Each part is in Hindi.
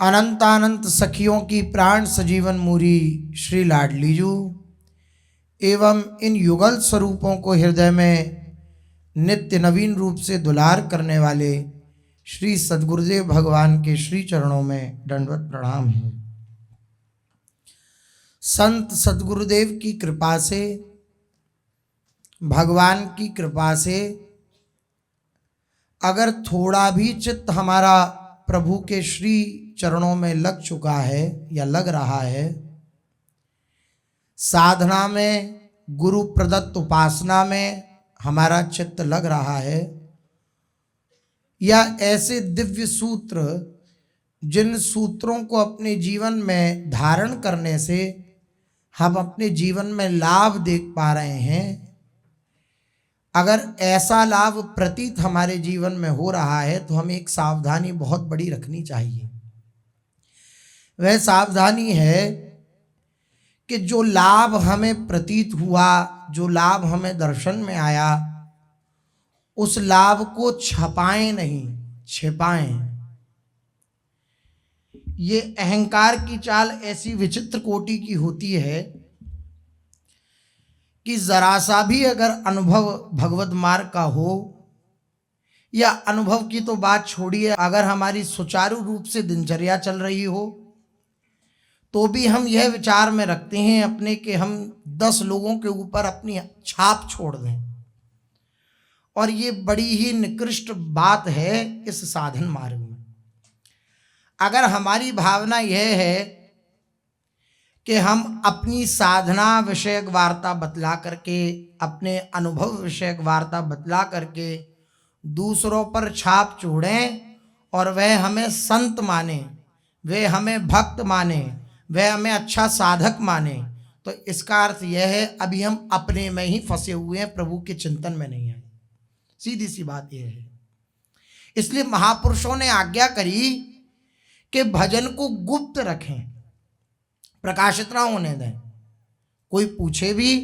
अनंतानंत सखियों की प्राण सजीवन मूरी श्री लाडलीजू एवं इन युगल स्वरूपों को हृदय में नित्य नवीन रूप से दुलार करने वाले श्री सद्गुरुदेव भगवान के श्री चरणों में दंडवत प्रणाम है। संत सद्गुरुदेव की कृपा से, भगवान की कृपा से अगर थोड़ा भी चित्त हमारा प्रभु के श्री चरणों में लग चुका है या लग रहा है, साधना में, गुरु प्रदत्त उपासना में हमारा चित्त लग रहा है, या ऐसे दिव्य सूत्र जिन सूत्रों को अपने जीवन में धारण करने से हम अपने जीवन में लाभ देख पा रहे हैं, अगर ऐसा लाभ प्रतीत हमारे जीवन में हो रहा है तो हमें एक सावधानी बहुत बड़ी रखनी चाहिए। वह सावधानी है कि जो लाभ हमें प्रतीत हुआ, जो लाभ हमें दर्शन में आया, उस लाभ को छपाएं नहीं, छिपाएं। ये अहंकार की चाल ऐसी विचित्र कोटि की होती है कि जरा सा भी अगर अनुभव भगवत मार्ग का हो, या अनुभव की तो बात छोड़िए, अगर हमारी सुचारू रूप से दिनचर्या चल रही हो तो भी हम यह विचार में रखते हैं अपने कि हम 10 लोगों के ऊपर अपनी छाप छोड़ दें। और ये बड़ी ही निकृष्ट बात है इस साधन मार्ग में। अगर हमारी भावना यह है कि हम अपनी साधना विषयक वार्ता बतला करके, अपने अनुभव विषयक वार्ता बतला करके दूसरों पर छाप छोड़ें और वह हमें संत माने, वह हमें भक्त माने, वह हमें अच्छा साधक माने, तो इसका अर्थ यह है अभी हम अपने में ही फंसे हुए हैं, प्रभु के चिंतन में नहीं आए। सीधी सी बात यह है। इसलिए महापुरुषों ने आज्ञा करी कि भजन को गुप्त रखें, प्रकाशित ना होने दें। कोई पूछे भी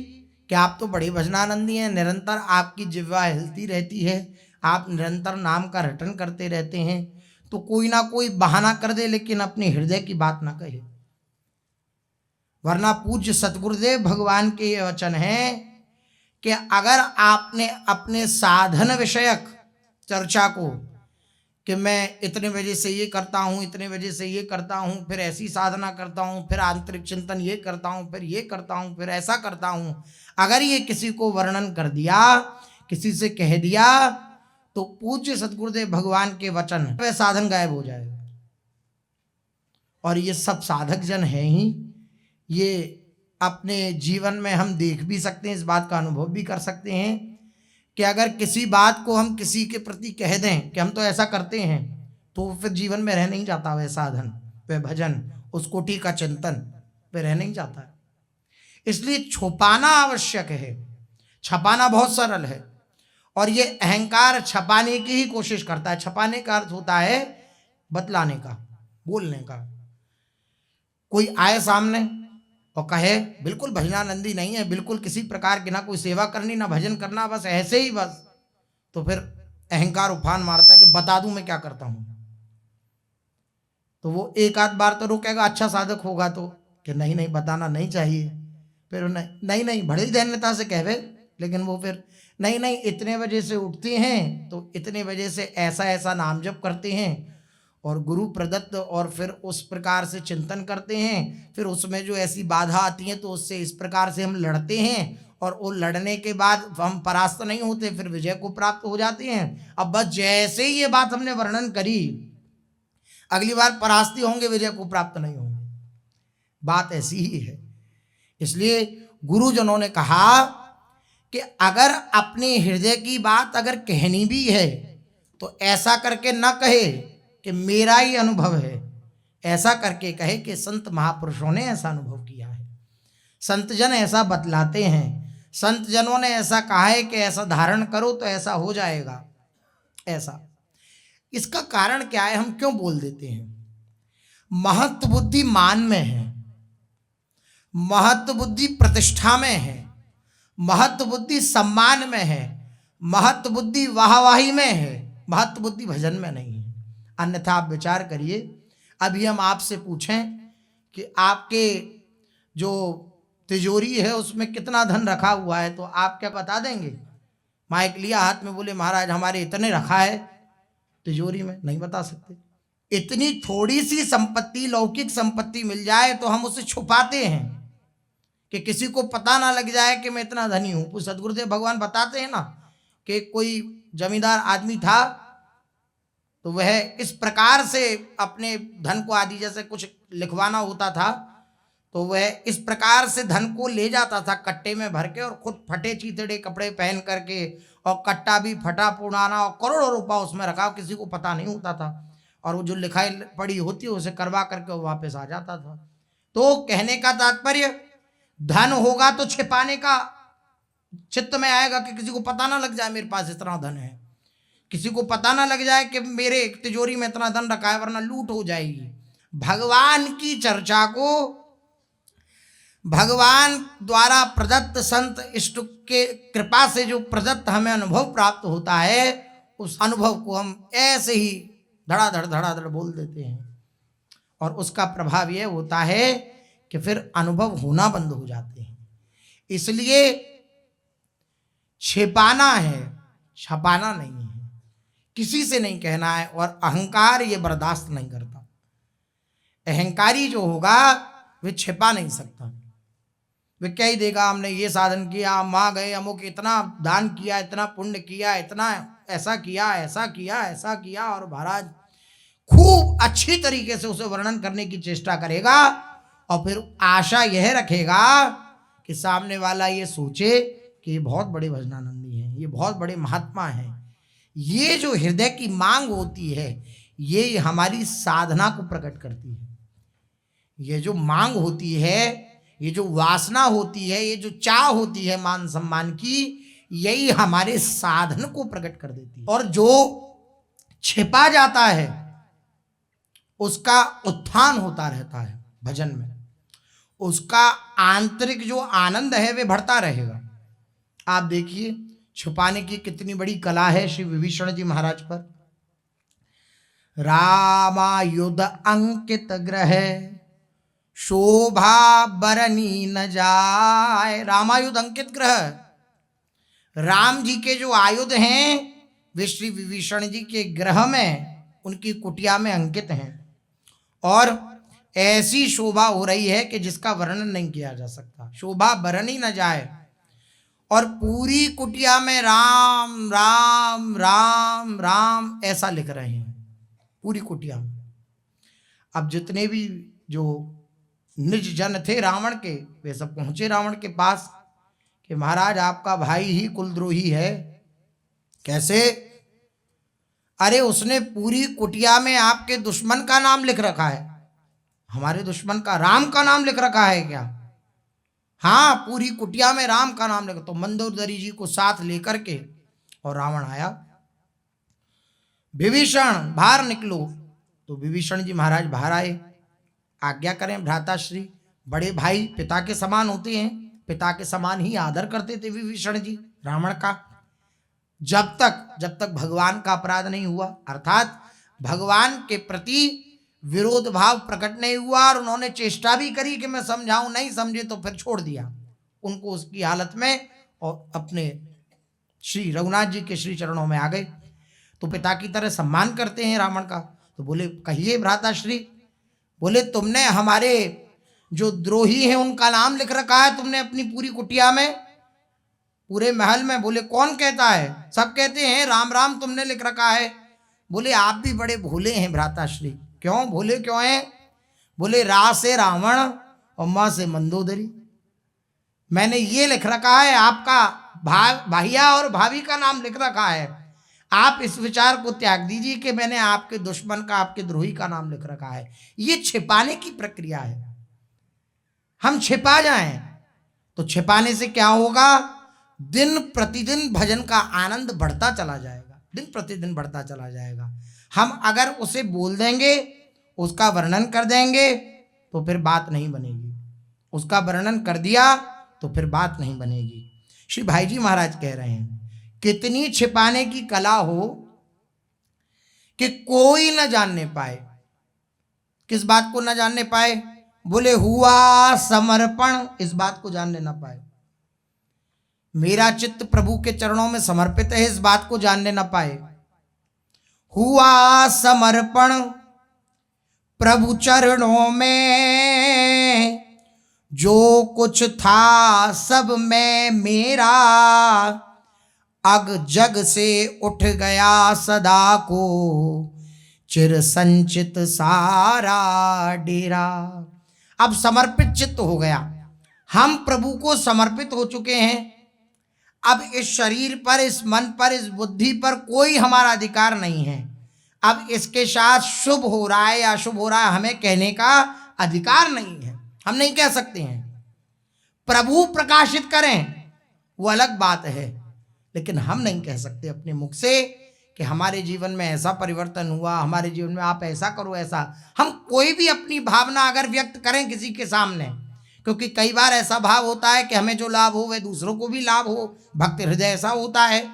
कि आप तो बड़े भजनानंदी हैं, निरंतर आपकी जिह्वा हिलती रहती है, आप निरंतर नाम का रटन करते रहते हैं, तो कोई ना कोई बहाना कर दे लेकिन अपने हृदय की बात ना कहे। वरना पूज्य सतगुरुदेव भगवान के ये वचन है कि अगर आपने अपने साधन विषयक चर्चा को कि मैं इतने बजे से ये करता हूँ, इतने बजे से ये करता हूँ, फिर ऐसी साधना करता हूँ, फिर आंतरिक चिंतन ये करता हूँ, फिर ये करता हूँ, फिर ऐसा करता हूँ, अगर ये किसी को वर्णन कर दिया, किसी से कह दिया, तो पूज्य सतगुरुदेव भगवान के वचन वह साधन गायब हो जाएगा। और ये सब साधक जन हैं ही, ये अपने जीवन में हम देख भी सकते हैं, इस बात का अनुभव भी कर सकते हैं कि अगर किसी बात को हम किसी के प्रति कह दें कि हम तो ऐसा करते हैं, तो फिर जीवन में रह नहीं जाता वह साधन, वह भजन, उस कोटि का चिंतन वह रह नहीं जाता। इसलिए छुपाना आवश्यक है, छपाना बहुत सरल है। और ये अहंकार छपाने की ही कोशिश करता है। छपाने का अर्थ होता है बतलाने का, बोलने का। कोई आए सामने और कहे बिल्कुल भजनानंदी नहीं है, बिल्कुल किसी प्रकार की ना कोई सेवा करनी ना भजन करना, बस ऐसे ही बस, तो फिर अहंकार उफान मारता है कि बता दूं मैं क्या करता हूं। तो वो एक आध बार तो रोकेगा, अच्छा साधक होगा तो, कि नहीं नहीं बताना नहीं चाहिए, फिर नहीं नहीं बड़ी दैन्यता से कहवे, लेकिन वो फिर नहीं नहीं इतने बजे से उठते हैं तो इतने बजे से ऐसा ऐसा नाम जप करते हैं और गुरु प्रदत्त, और फिर उस प्रकार से चिंतन करते हैं, फिर उसमें जो ऐसी बाधा आती हैं तो उससे इस प्रकार से हम लड़ते हैं, और वो लड़ने के बाद हम परास्त नहीं होते, फिर विजय को प्राप्त हो जाते हैं। अब बस जैसे ही ये बात हमने वर्णन करी, अगली बार परास्ती होंगे, विजय को प्राप्त नहीं होंगे। बात ऐसी ही है। इसलिए गुरुजनों ने कहा कि अगर अपने हृदय की बात अगर कहनी भी है तो ऐसा करके न कहे कि मेरा ही अनुभव है, ऐसा करके कहे कि संत महापुरुषों ने ऐसा अनुभव किया है, संत जन ऐसा बतलाते हैं, संत जनों ने ऐसा कहा है कि ऐसा धारण करो तो ऐसा हो जाएगा। ऐसा इसका कारण क्या है, हम क्यों बोल देते हैं? महत्व बुद्धि मान में है, महत्व बुद्धि प्रतिष्ठा में है, महत्व बुद्धि सम्मान में है, महत्व बुद्धि वाहवाही में है, महत्व बुद्धि भजन में नहीं है। अन्यथा आप विचार करिए, अभी हम आपसे पूछें कि आपके जो तिजोरी है उसमें कितना धन रखा हुआ है, तो आप क्या बता देंगे? माइक लिया हाथ में, बोले महाराज हमारे इतने रखा है तिजोरी में। नहीं बता सकते। इतनी थोड़ी सी संपत्ति, लौकिक संपत्ति मिल जाए तो हम उसे छुपाते हैं कि किसी को पता ना लग जाए कि मैं इतना धनी हूं। कुछ सदगुरुदेव भगवान बताते हैं ना कि कोई जमींदार आदमी था, तो वह इस प्रकार से अपने धन को, आदि जैसे कुछ लिखवाना होता था, तो वह इस प्रकार से धन को ले जाता था कट्टे में भर के, और खुद फटे चीतड़े कपड़े पहन करके, और कट्टा भी फटा पुराना, और करोड़ों रुपया उसमें रखा, किसी को पता नहीं होता था। और वो जो लिखाई पड़ी होती है उसे करवा करके वो वापस आ जाता था। तो कहने का तात्पर्य, धन होगा तो छिपाने का चित्त में आएगा कि किसी को पता ना लग जाए मेरे पास इतना धन है, किसी को पता ना लग जाए कि मेरे तिजोरी में इतना धन रखा है, वरना लूट हो जाएगी। भगवान की चर्चा को, भगवान द्वारा प्रदत्त संत इष्ट के कृपा से जो प्रदत्त हमें अनुभव प्राप्त होता है, उस अनुभव को हम ऐसे ही धड़ाधड़ बोल देते हैं, और उसका प्रभाव यह होता है कि फिर अनुभव होना बंद हो जाते हैं। इसलिए छिपाना है, छपाना नहीं है, किसी से नहीं कहना है। और अहंकार ये बर्दाश्त नहीं करता। अहंकारी जो होगा वे छिपा नहीं सकता। वे क्या ही देगा, हमने ये साधन किया, हम वहाँ गए, अमुक इतना दान किया, इतना पुण्य किया, इतना ऐसा किया, ऐसा किया, ऐसा किया, और महाराज खूब अच्छी तरीके से उसे वर्णन करने की चेष्टा करेगा, और फिर आशा यह रखेगा कि सामने वाला ये सोचे कि ये बहुत बड़े भजनानंदी हैं, ये बहुत बड़े महात्मा हैं। ये जो हृदय की मांग होती है, ये हमारी साधना को प्रकट करती है। ये जो मांग होती है, ये जो वासना होती है, ये जो चाह होती है मान सम्मान की, यही हमारे साधन को प्रकट कर देती है। और जो छिपा जाता है उसका उत्थान होता रहता है भजन में, उसका आंतरिक जो आनंद है वे बढ़ता रहेगा। आप देखिए छुपाने की कितनी बड़ी कला है श्री विभीषण जी महाराज पर। रामायुध अंकित ग्रह शोभा बरनी न जाए। रामायुध अंकित ग्रह, राम जी के जो आयुध हैं वे श्री विभीषण जी के ग्रह में, उनकी कुटिया में अंकित हैं, और ऐसी शोभा हो रही है कि जिसका वर्णन नहीं किया जा सकता। शोभा बरनी न जाए, और पूरी कुटिया में राम राम राम राम ऐसा लिख रहे हैं पूरी कुटिया में। अब जितने भी जो निज जन थे रावण के, वे सब पहुंचे रावण के पास कि महाराज आपका भाई ही कुलद्रोही है। कैसे? अरे उसने पूरी कुटिया में आपके दुश्मन का नाम लिख रखा है। हमारे दुश्मन का, राम का नाम लिख रखा है क्या? हाँ, पूरी कुटिया में राम का नाम लिखा। तो मंदोदरी जी को साथ लेकर के और रावण आया। विभीषण बाहर निकलो। तो विभीषण जी महाराज बाहर आए। आज्ञा करें भ्राताश्री, बड़े भाई पिता के समान होते हैं, पिता के समान ही आदर करते थे विभीषण जी रावण का, जब तक भगवान का अपराध नहीं हुआ, अर्थात भगवान के प्रति विरोध भाव प्रकट नहीं हुआ। और उन्होंने चेष्टा भी करी कि मैं समझाऊं, नहीं समझे तो फिर छोड़ दिया उनको उसकी हालत में, और अपने श्री रघुनाथ जी के श्री चरणों में आ गए। तो पिता की तरह सम्मान करते हैं रावण का। तो बोले कहिए भ्राताश्री। बोले तुमने हमारे जो द्रोही हैं उनका नाम लिख रखा है तुमने अपनी पूरी कुटिया में, पूरे महल में। बोले कौन कहता है? सब कहते हैं राम राम तुमने लिख रखा है। बोले आप भी बड़े भोले हैं भ्राताश्री। क्यों भोले क्यों हैं? बोले रा से रावण और माँ से मंदोदरी, मैंने ये लिख रखा है, आपका भैया और भाभी का नाम लिख रखा है। आप इस विचार को त्याग दीजिए कि मैंने आपके दुश्मन का, आपके द्रोही का नाम लिख रखा है। ये छिपाने की प्रक्रिया है। हम छिपा जाएं तो छिपाने से क्या होगा? दिन प्रतिदिन भजन का आनंद बढ़ता चला जाएगा, दिन प्रतिदिन बढ़ता चला जाएगा। हम अगर उसे बोल देंगे, उसका वर्णन कर देंगे, तो फिर बात नहीं बनेगी। उसका वर्णन कर दिया तो फिर बात नहीं बनेगी। श्री भाई जी महाराज कह रहे हैं कितनी छिपाने की कला हो कि कोई न जानने पाए। किस बात को न जानने पाए? बोले हुआ समर्पण, इस बात को जानने न पाए। मेरा चित्त प्रभु के चरणों में समर्पित है, इस बात को जानने न पाए। हुआ समर्पण प्रभु चरणों में, जो कुछ था सब मैं मेरा, अग जग से उठ गया सदा को, चिर संचित सारा डेरा। अब समर्पित चित्त हो गया, हम प्रभु को समर्पित हो चुके हैं। अब इस शरीर पर, इस मन पर, इस बुद्धि पर कोई हमारा अधिकार नहीं है। अब इसके साथ शुभ हो रहा है या अशुभ हो रहा है, हमें कहने का अधिकार नहीं है, हम नहीं कह सकते हैं। प्रभु प्रकाशित करें वो अलग बात है, लेकिन हम नहीं कह सकते अपने मुख से कि हमारे जीवन में ऐसा परिवर्तन हुआ, हमारे जीवन में आप ऐसा करो ऐसा। हम कोई भी अपनी भावना अगर व्यक्त करें किसी के सामने, क्योंकि कई बार ऐसा भाव होता है कि हमें जो लाभ हो वह दूसरों को भी लाभ हो, भक्त हृदय ऐसा होता है।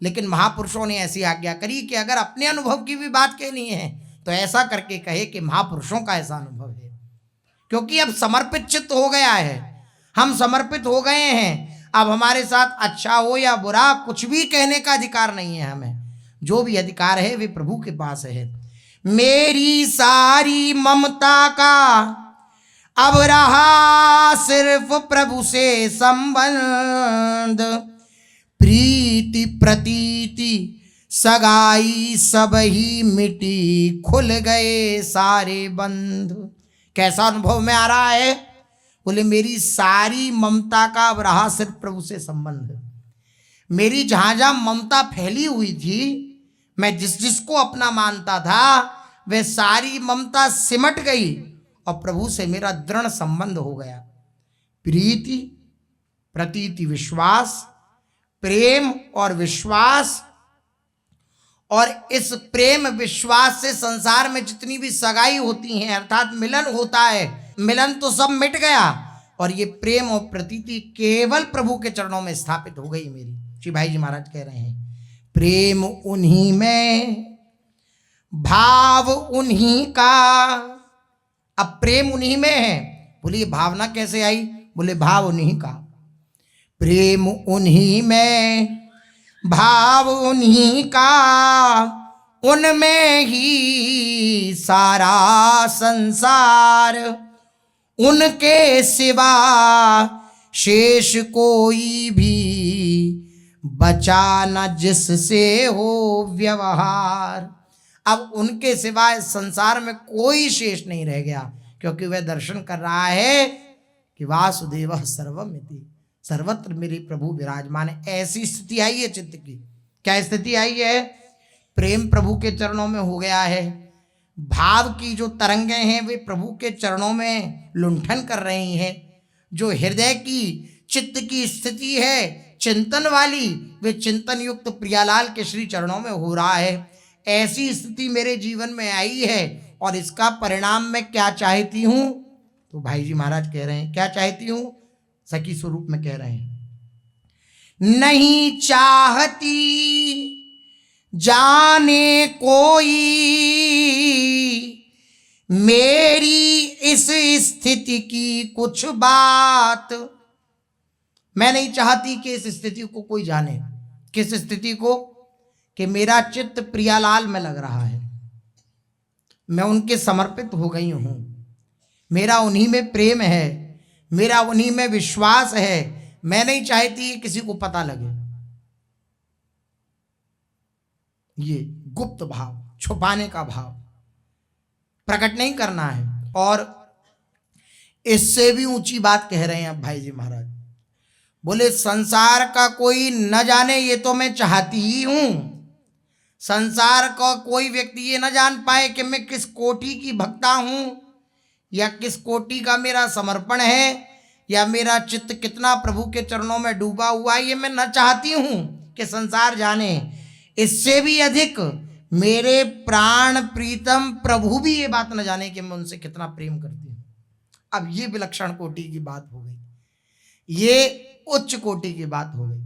लेकिन महापुरुषों ने ऐसी आज्ञा करी कि अगर अपने अनुभव की भी बात कहनी है तो ऐसा करके कहे कि महापुरुषों का ऐसा अनुभव है, क्योंकि अब समर्पित चित्त हो गया है, हम समर्पित हो गए हैं। अब हमारे साथ अच्छा हो या बुरा कुछ भी कहने का अधिकार नहीं है हमें, जो भी अधिकार है वे प्रभु के पास है। मेरी सारी ममता का अब रहा सिर्फ प्रभु से संबंध, प्रीति प्रतीति सगाई सब ही मिटी, खुल गए सारे बंध। कैसा अनुभव में आ रहा है? बोले मेरी सारी ममता का अब रहा सिर्फ प्रभु से संबंध। मेरी जहां जहां ममता फैली हुई थी, मैं जिस जिसको अपना मानता था, वह सारी ममता सिमट गई और प्रभु से मेरा दृढ़ संबंध हो गया। प्रीति प्रतीति विश्वास, प्रेम और विश्वास, और इस प्रेम विश्वास से संसार में जितनी भी सगाई होती हैं अर्थात मिलन होता है, मिलन तो सब मिट गया और ये प्रेम और प्रतीति केवल प्रभु के चरणों में स्थापित हो गई मेरी। श्री भाई जी महाराज कह रहे हैं प्रेम उन्हीं में, भाव उन्हीं का। अब प्रेम उन्हीं में है, बोले ये भावना कैसे आई? बोले भाव उन्हीं का। प्रेम उन्हीं में, भाव उन्हीं का, उनमें ही सारा संसार, उनके सिवा शेष कोई भी बचा न जिससे हो व्यवहार। अब उनके सिवा इस संसार में कोई शेष नहीं रह गया, क्योंकि वह दर्शन कर रहा है कि वासुदेव सर्वमिति, सर्वत्र मेरे प्रभु विराजमान है। ऐसी स्थिति आई है चित्त की। क्या स्थिति आई है? प्रेम प्रभु के चरणों में हो गया है, भाव की जो तरंगें हैं वे प्रभु के चरणों में लुंठन कर रही हैं, जो हृदय की चित्त की स्थिति है चिंतन वाली, वे चिंतन युक्त प्रियालाल के श्री चरणों में हो रहा है। ऐसी स्थिति मेरे जीवन में आई है और इसका परिणाम मैं क्या चाहती हूँ? तो भाई जी महाराज कह रहे हैं क्या चाहती हूँ? सखी स्वरूप में कह रहे हैं, नहीं चाहती जाने कोई मेरी इस स्थिति की कुछ बात। मैं नहीं चाहती कि इस स्थिति को कोई जाने। किस स्थिति को? कि मेरा चित्त प्रियालाल में लग रहा है, मैं उनके समर्पित हो गई हूं, मेरा उन्हीं में प्रेम है, मेरा उन्हीं में विश्वास है। मैं नहीं चाहती किसी को पता लगे। ये गुप्त भाव, छुपाने का भाव, प्रकट नहीं करना है। और इससे भी ऊंची बात कह रहे हैं अब भाई जी महाराज, बोले संसार का कोई न जाने ये तो मैं चाहती ही हूं। संसार का कोई व्यक्ति ये न जान पाए कि मैं किस कोटि की भक्ता हूं या किस कोटि का मेरा समर्पण है या मेरा चित्त कितना प्रभु के चरणों में डूबा हुआ है, ये मैं न चाहती हूं कि संसार जाने। इससे भी अधिक मेरे प्राण प्रीतम प्रभु भी ये बात न जाने कि मैं उनसे कितना प्रेम करती हूँ। अब ये विलक्षण कोटि की बात हो गई, ये उच्च कोटि की बात हो गई।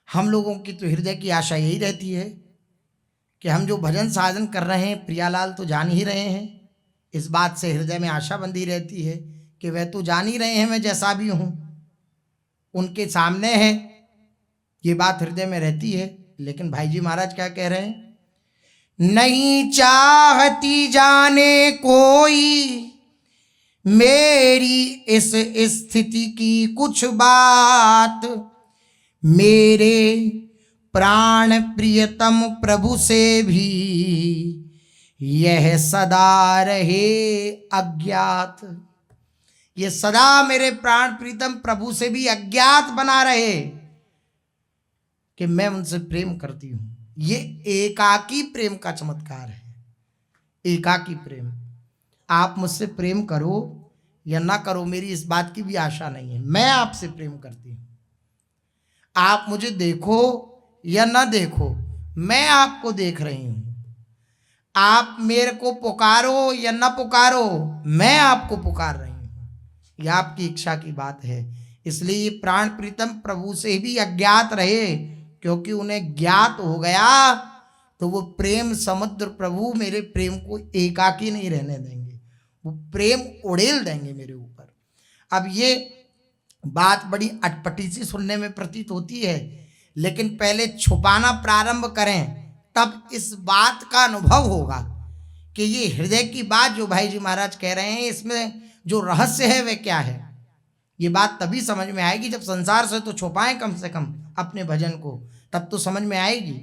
हम लोगों की तो हृदय की आशा यही रहती है कि हम जो भजन साधन कर रहे हैं प्रियालाल तो जान ही रहे हैं, इस बात से हृदय में आशा बंधी रहती है कि वह तो जान ही रहे हैं मैं जैसा भी हूँ, उनके सामने है, ये बात हृदय में रहती है। लेकिन भाई जी महाराज क्या कह रहे हैं, नहीं चाहती जाने कोई मेरी इस स्थिति की कुछ बात, मेरे प्राण प्रियतम प्रभु से भी यह सदा रहे अज्ञात। ये सदा मेरे प्राण प्रीतम प्रभु से भी अज्ञात बना रहे कि मैं उनसे प्रेम करती हूं। ये एकाकी प्रेम का चमत्कार है, एकाकी प्रेम। आप मुझसे प्रेम करो या ना करो, मेरी इस बात की भी आशा नहीं है। मैं आपसे प्रेम करती हूं। आप मुझे देखो या ना देखो, मैं आपको देख रही हूं। आप मेरे को पुकारो या ना पुकारो, मैं आपको पुकार रही हूं। यह आपकी इच्छा की बात है। इसलिए प्राण प्रीतम प्रभु से भी अज्ञात रहे, क्योंकि उन्हें ज्ञात हो गया तो वो प्रेम समुद्र प्रभु मेरे प्रेम को एकाकी नहीं रहने देंगे, वो प्रेम उड़ेल देंगे मेरे ऊपर। अब ये बात बड़ी अटपटी सी सुनने में प्रतीत होती है, लेकिन पहले छुपाना प्रारंभ करें तब इस बात का अनुभव होगा कि ये हृदय की बात जो भाई जी महाराज कह रहे हैं, इसमें जो रहस्य है वह क्या है। ये बात तभी समझ में आएगी जब संसार से तो छुपाएं कम से कम अपने भजन को, तब तो समझ में आएगी।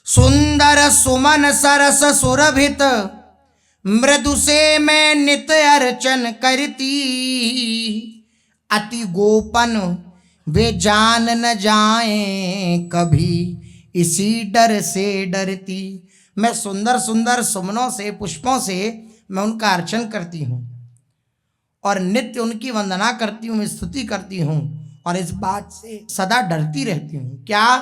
सुंदर सुमन सरस सुरभित मृदु से मैं नित अर्चन करती, अति गोपन वे जान न जाएं कभी इसी डर से डरती। मैं सुंदर सुंदर सुमनों से, पुष्पों से मैं उनका अर्चन करती हूँ और नित्य उनकी वंदना करती हूँ, स्तुति करती हूँ, और इस बात से सदा डरती रहती हूँ। क्या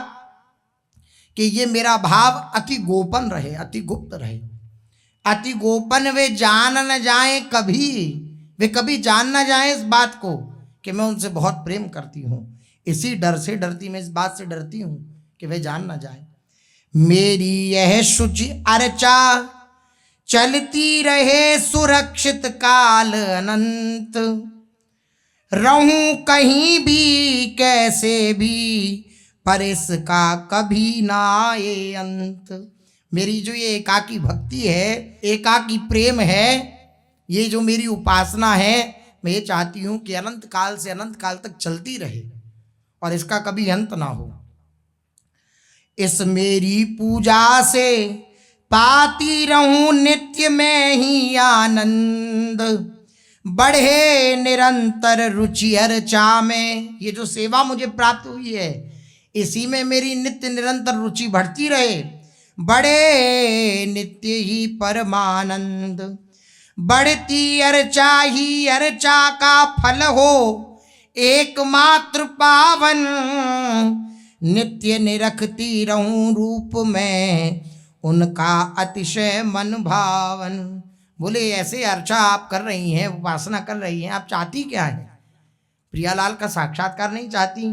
कि ये मेरा भाव अति गोपन रहे, अति गुप्त रहे। अति गोपन वे जान न जाए कभी, वे कभी जान न जाए इस बात को कि मैं उनसे बहुत प्रेम करती हूँ। इसी डर से डरती, मैं इस बात से डरती हूँ कि वे जान न जाए। मेरी यह शुचि अर्चा चलती रहे सुरक्षित काल अनंत, रहूं कहीं भी कैसे भी पर इसका कभी ना आए अंत। मेरी जो ये एकाकी भक्ति है, एकाकी प्रेम है, ये जो मेरी उपासना है, मैं ये चाहती हूँ कि अनंत काल से अनंत काल तक चलती रहे और इसका कभी अंत ना हो। इस मेरी पूजा से पाती रहूं नित्य में ही आनंद, बढ़े निरंतर रुचि अर्चा में। ये जो सेवा मुझे प्राप्त हुई है, इसी में मेरी नित्य निरंतर रुचि बढ़ती रहे, बढ़े नित्य ही परमानंद। बढ़ती अर्चा ही अर्चा का फल हो एकमात्र पावन, नित्य निरखती रहूं रूप में उनका अतिशय मन भावन। बोले ऐसे अर्चा आप कर रही हैं, उपासना कर रही हैं, आप चाहती क्या है? प्रियालाल का साक्षात्कार नहीं चाहती,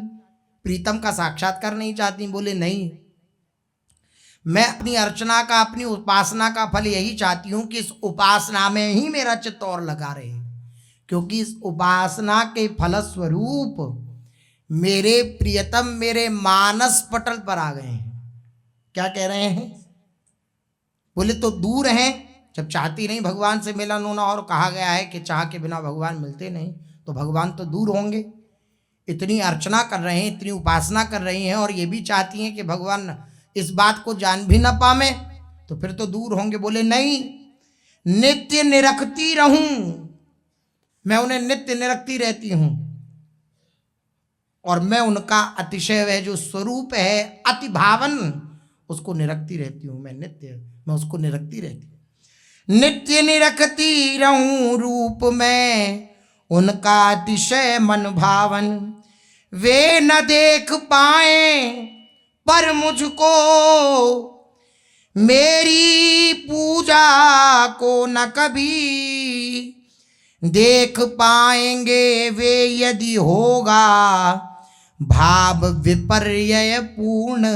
प्रीतम का साक्षात्कार नहीं चाहती? बोले नहीं, मैं अपनी अर्चना का, अपनी उपासना का फल यही चाहती हूँ कि इस उपासना में ही मेरा चित्त और लगा रहे, क्योंकि इस उपासना के फलस्वरूप मेरे प्रियतम मेरे मानस पटल पर आ गए हैं। क्या कह रहे हैं? बोले तो दूर हैं, जब चाहती नहीं भगवान से मिलन होना, और कहा गया है कि चाह के बिना भगवान मिलते नहीं, तो भगवान तो दूर होंगे। इतनी अर्चना कर रहे हैं, इतनी उपासना कर रही हैं, और ये भी चाहती हैं कि भगवान इस बात को जान भी ना पावे, तो फिर तो दूर होंगे। बोले नहीं, नित्य निरखती रहूं, मैं उन्हें नित्य निरखती रहती हूं, और मैं उनका अतिशय वह जो स्वरूप है अति भावन, उसको निरखती रहती हूं। मैं उसको निरखती रहती हूं। नित्य निरखती रहूं रूप में उनका अतिशय मन भावन, वे न देख पाए पर मुझको मेरी पूजा को न कभी देख पाएंगे वे, यदि होगा भाव विपर्यय पूर्ण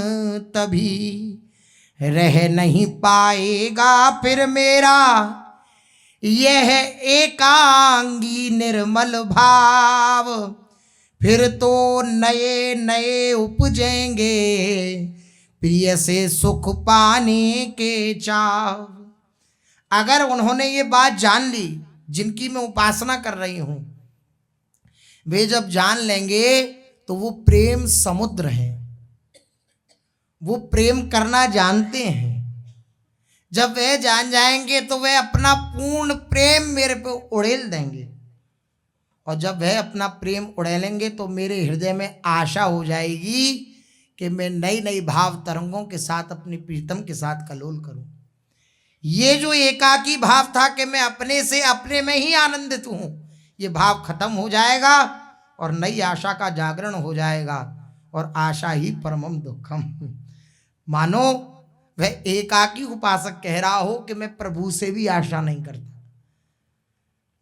तभी रह नहीं पाएगा फिर मेरा यह एकांगी निर्मल भाव, फिर तो नए नए उपजेंगे प्रिय से सुख पाने के चाव। अगर उन्होंने ये बात जान ली, जिनकी मैं उपासना कर रही हूं, वे जब जान लेंगे तो वो प्रेम समुद्र हैं, वो प्रेम करना जानते हैं। जब वे जान जाएंगे तो वे अपना पूर्ण प्रेम मेरे पे उड़ेल देंगे, और जब वह अपना प्रेम उड़ेलेंगे तो मेरे हृदय में आशा हो जाएगी कि मैं नई नई भाव तरंगों के साथ अपनी प्रीतम के साथ कलोल करूं। ये जो एकाकी भाव था कि मैं अपने से अपने में ही आनंदित हूं, ये भाव खत्म हो जाएगा और नई आशा का जागरण हो जाएगा। और आशा ही परमम दुखम। मानो वह एकाकी उपासक कह रहा हो कि मैं प्रभु से भी आशा नहीं करता,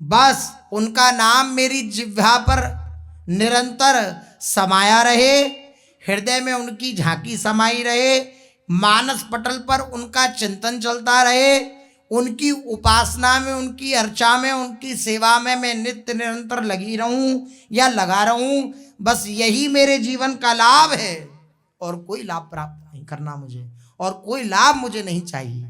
बस उनका नाम मेरी जिह्वा पर निरंतर समाया रहे, हृदय में उनकी झांकी समाई रहे, मानस पटल पर उनका चिंतन चलता रहे, उनकी उपासना में, उनकी अर्चा में, उनकी सेवा में मैं नित्य निरंतर लगी रहूं या लगा रहूं। बस यही मेरे जीवन का लाभ है, और कोई लाभ प्राप्त नहीं करना मुझे, और कोई लाभ मुझे नहीं चाहिए।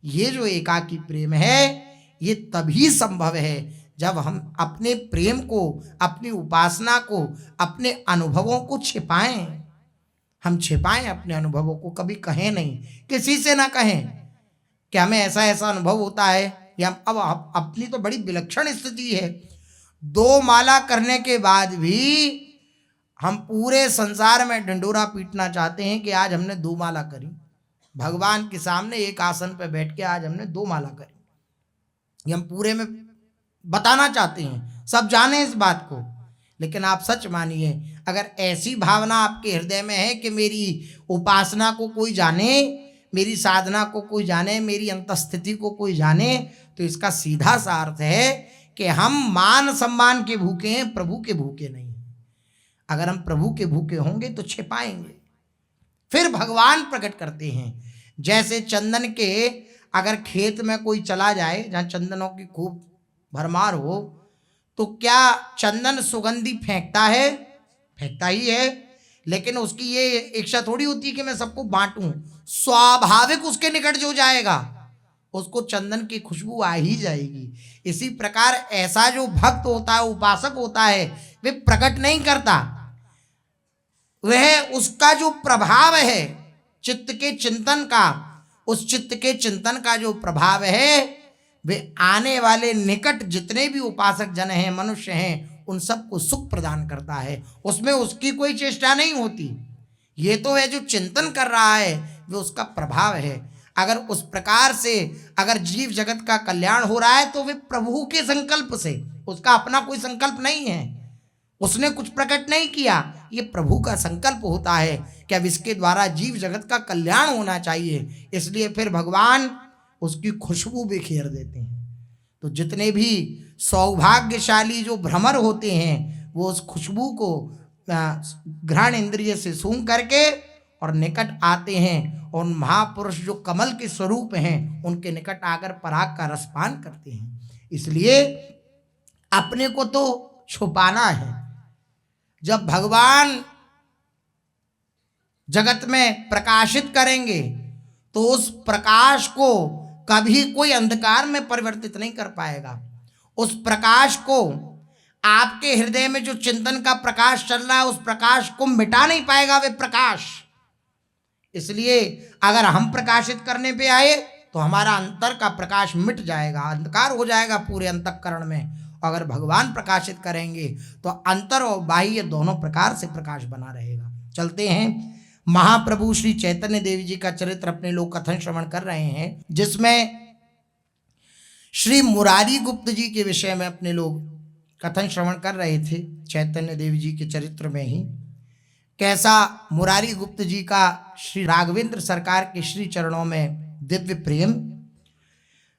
ये जो एकाकी प्रेम है, ये तभी संभव है जब हम अपने प्रेम को, अपनी उपासना को, अपने अनुभवों को छिपाएं। हम छिपाएं अपने अनुभवों को, कभी कहें नहीं, किसी से ना कहें कि हमें ऐसा ऐसा अनुभव होता है, या अब अपनी तो बड़ी विलक्षण स्थिति है, 2 माला करने के बाद भी हम पूरे संसार में ढिंडोरा पीटना चाहते हैं कि आज हमने 2 माला करी, भगवान के सामने एक आसन पर बैठ के आज हमने 2 माला करी, ये हम पूरे में बताना चाहते हैं, सब जाने इस बात को। लेकिन आप सच मानिए, अगर ऐसी भावना आपके हृदय में है कि मेरी उपासना को कोई जाने, मेरी साधना को कोई जाने, मेरी अंतस्थिति को कोई जाने, तो इसका सीधा सा अर्थ है कि हम मान सम्मान के भूखे हैं, प्रभु के भूखे नहीं। अगर हम प्रभु के भूखे होंगे तो छिपाएंगे, फिर भगवान प्रकट करते हैं। जैसे चंदन के, अगर खेत में कोई चला जाए जहाँ चंदनों की खूब भरमार हो, तो क्या चंदन सुगंधी फेंकता है? फेंकता ही है, लेकिन उसकी ये इच्छा थोड़ी होती कि मैं सबको बांटूं। स्वाभाविक उसके निकट जो जाएगा उसको चंदन की खुशबू आ ही जाएगी। इसी प्रकार ऐसा जो भक्त होता है, उपासक होता है, वे प्रकट नहीं करता, वह उसका जो प्रभाव है चित्त के चिंतन का, उस चित्त के चिंतन का जो प्रभाव है, वे आने वाले निकट जितने भी उपासक जन हैं, मनुष्य हैं, उन सबको सुख प्रदान करता है। उसमें उसकी कोई चेष्टा नहीं होती, ये तो है जो चिंतन कर रहा है, वे उसका प्रभाव है। अगर उस प्रकार से अगर जीव जगत का कल्याण हो रहा है तो वे प्रभु के संकल्प से, उसका अपना कोई संकल्प नहीं है, उसने कुछ प्रकट नहीं किया, ये प्रभु का संकल्प होता है कि अब इसके द्वारा जीव जगत का कल्याण होना चाहिए, इसलिए फिर भगवान उसकी खुशबू बिखेर देते हैं। तो जितने भी सौभाग्यशाली जो भ्रमर होते हैं, वो उस खुशबू को घ्राण इंद्रिय से सूंघ करके और निकट आते हैं, और महापुरुष जो कमल के स्वरूप हैं उनके निकट आकर पराग का रसपान करते हैं। इसलिए अपने को तो छुपाना है। जब भगवान जगत में प्रकाशित करेंगे तो उस प्रकाश को कभी कोई अंधकार में परिवर्तित नहीं कर पाएगा। उस प्रकाश को, आपके हृदय में जो चिंतन का प्रकाश चल रहा है, उस प्रकाश को मिटा नहीं पाएगा वे प्रकाश। इसलिए अगर हम प्रकाशित करने पे आए तो हमारा अंतर का प्रकाश मिट जाएगा, अंधकार हो जाएगा पूरे अंतःकरण में। अगर भगवान प्रकाशित करेंगे तो अंतर और बाह्य दोनों प्रकार से प्रकाश बना रहेगा। चलते हैं, महाप्रभु श्री चैतन्य देव जी का चरित्र अपने लोग कथन श्रवण कर रहे हैं, जिसमें श्री मुरारी गुप्त जी के विषय में अपने लोग कथन श्रवण कर रहे थे। चैतन्य देव जी के चरित्र में ही कैसा मुरारी गुप्त जी का श्री राघवेंद्र सरकार के श्री चरणों में दिव्य प्रेम।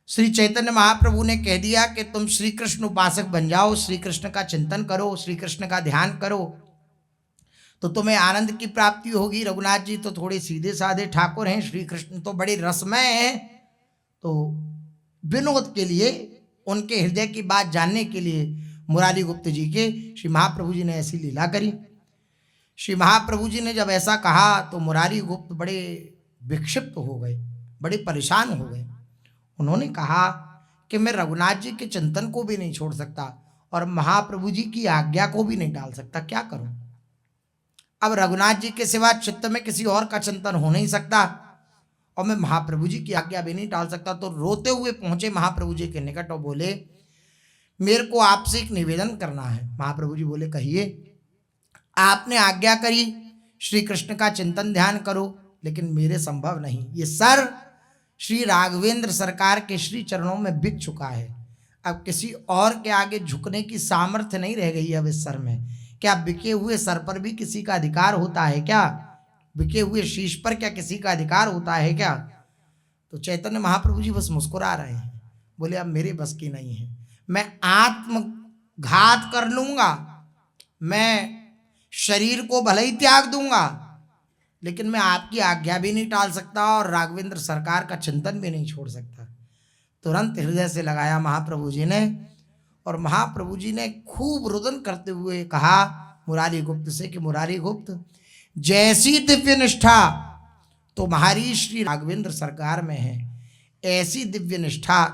श्री चैतन्य महाप्रभु ने कह दिया कि तुम श्री कृष्ण उपासक बन जाओ, श्री कृष्ण का चिंतन करो, श्री कृष्ण का ध्यान करो, तो तुम्हें आनंद की प्राप्ति होगी। रघुनाथ जी तो थोड़े सीधे साधे ठाकुर हैं, श्री कृष्ण तो बड़े रसमय हैं, तो विनोद के लिए उनके हृदय की बात जानने के लिए मुरारी गुप्त जी के श्री महाप्रभु जी ने ऐसी लीला करी। श्री महाप्रभु जी ने जब ऐसा कहा तो मुरारी गुप्त बड़े विक्षिप्त हो गए, बड़े परेशान हो गए। उन्होंने कहा कि मैं रघुनाथ जी के चिंतन को भी नहीं छोड़ सकता और महाप्रभु जी की आज्ञा को भी नहीं टाल सकता, क्या करूं? अब रघुनाथ जी के सिवा चित्त में किसी और का चिंतन हो नहीं सकता और मैं महाप्रभु जी की आज्ञा भी नहीं टाल सकता। तो रोते हुए पहुंचे महाप्रभु जी के निकट और बोले, मेरे को आपसे एक निवेदन करना है। महाप्रभु जी बोले, कहिए। आपने आज्ञा करी श्री कृष्ण का चिंतन ध्यान करो, लेकिन मेरे संभव नहीं। ये सर श्री राघवेंद्र सरकार के श्री चरणों में बिक चुका है, अब किसी और के आगे झुकने की सामर्थ्य नहीं रह गई अब इस सर में। क्या बिके हुए सर पर भी किसी का अधिकार होता है क्या? बिके हुए शीश पर क्या किसी का अधिकार होता है क्या? तो चैतन्य महाप्रभु जी बस मुस्कुरा रहे हैं, बोले अब मेरे बस की नहीं है, मैं आत्मघात कर लूंगा, मैं शरीर को भले ही त्याग दूंगा, लेकिन मैं आपकी आज्ञा भी नहीं टाल सकता और राघवेंद्र सरकार का चिंतन भी नहीं छोड़ सकता। तुरंत हृदय से लगाया महाप्रभु जी ने और महाप्रभु जी ने खूब रुदन करते हुए कहा मुरारी गुप्त से कि मुरारी गुप्त, जैसी दिव्य निष्ठा तुम्हारी श्री राघवेंद्र सरकार में है, ऐसी दिव्य निष्ठा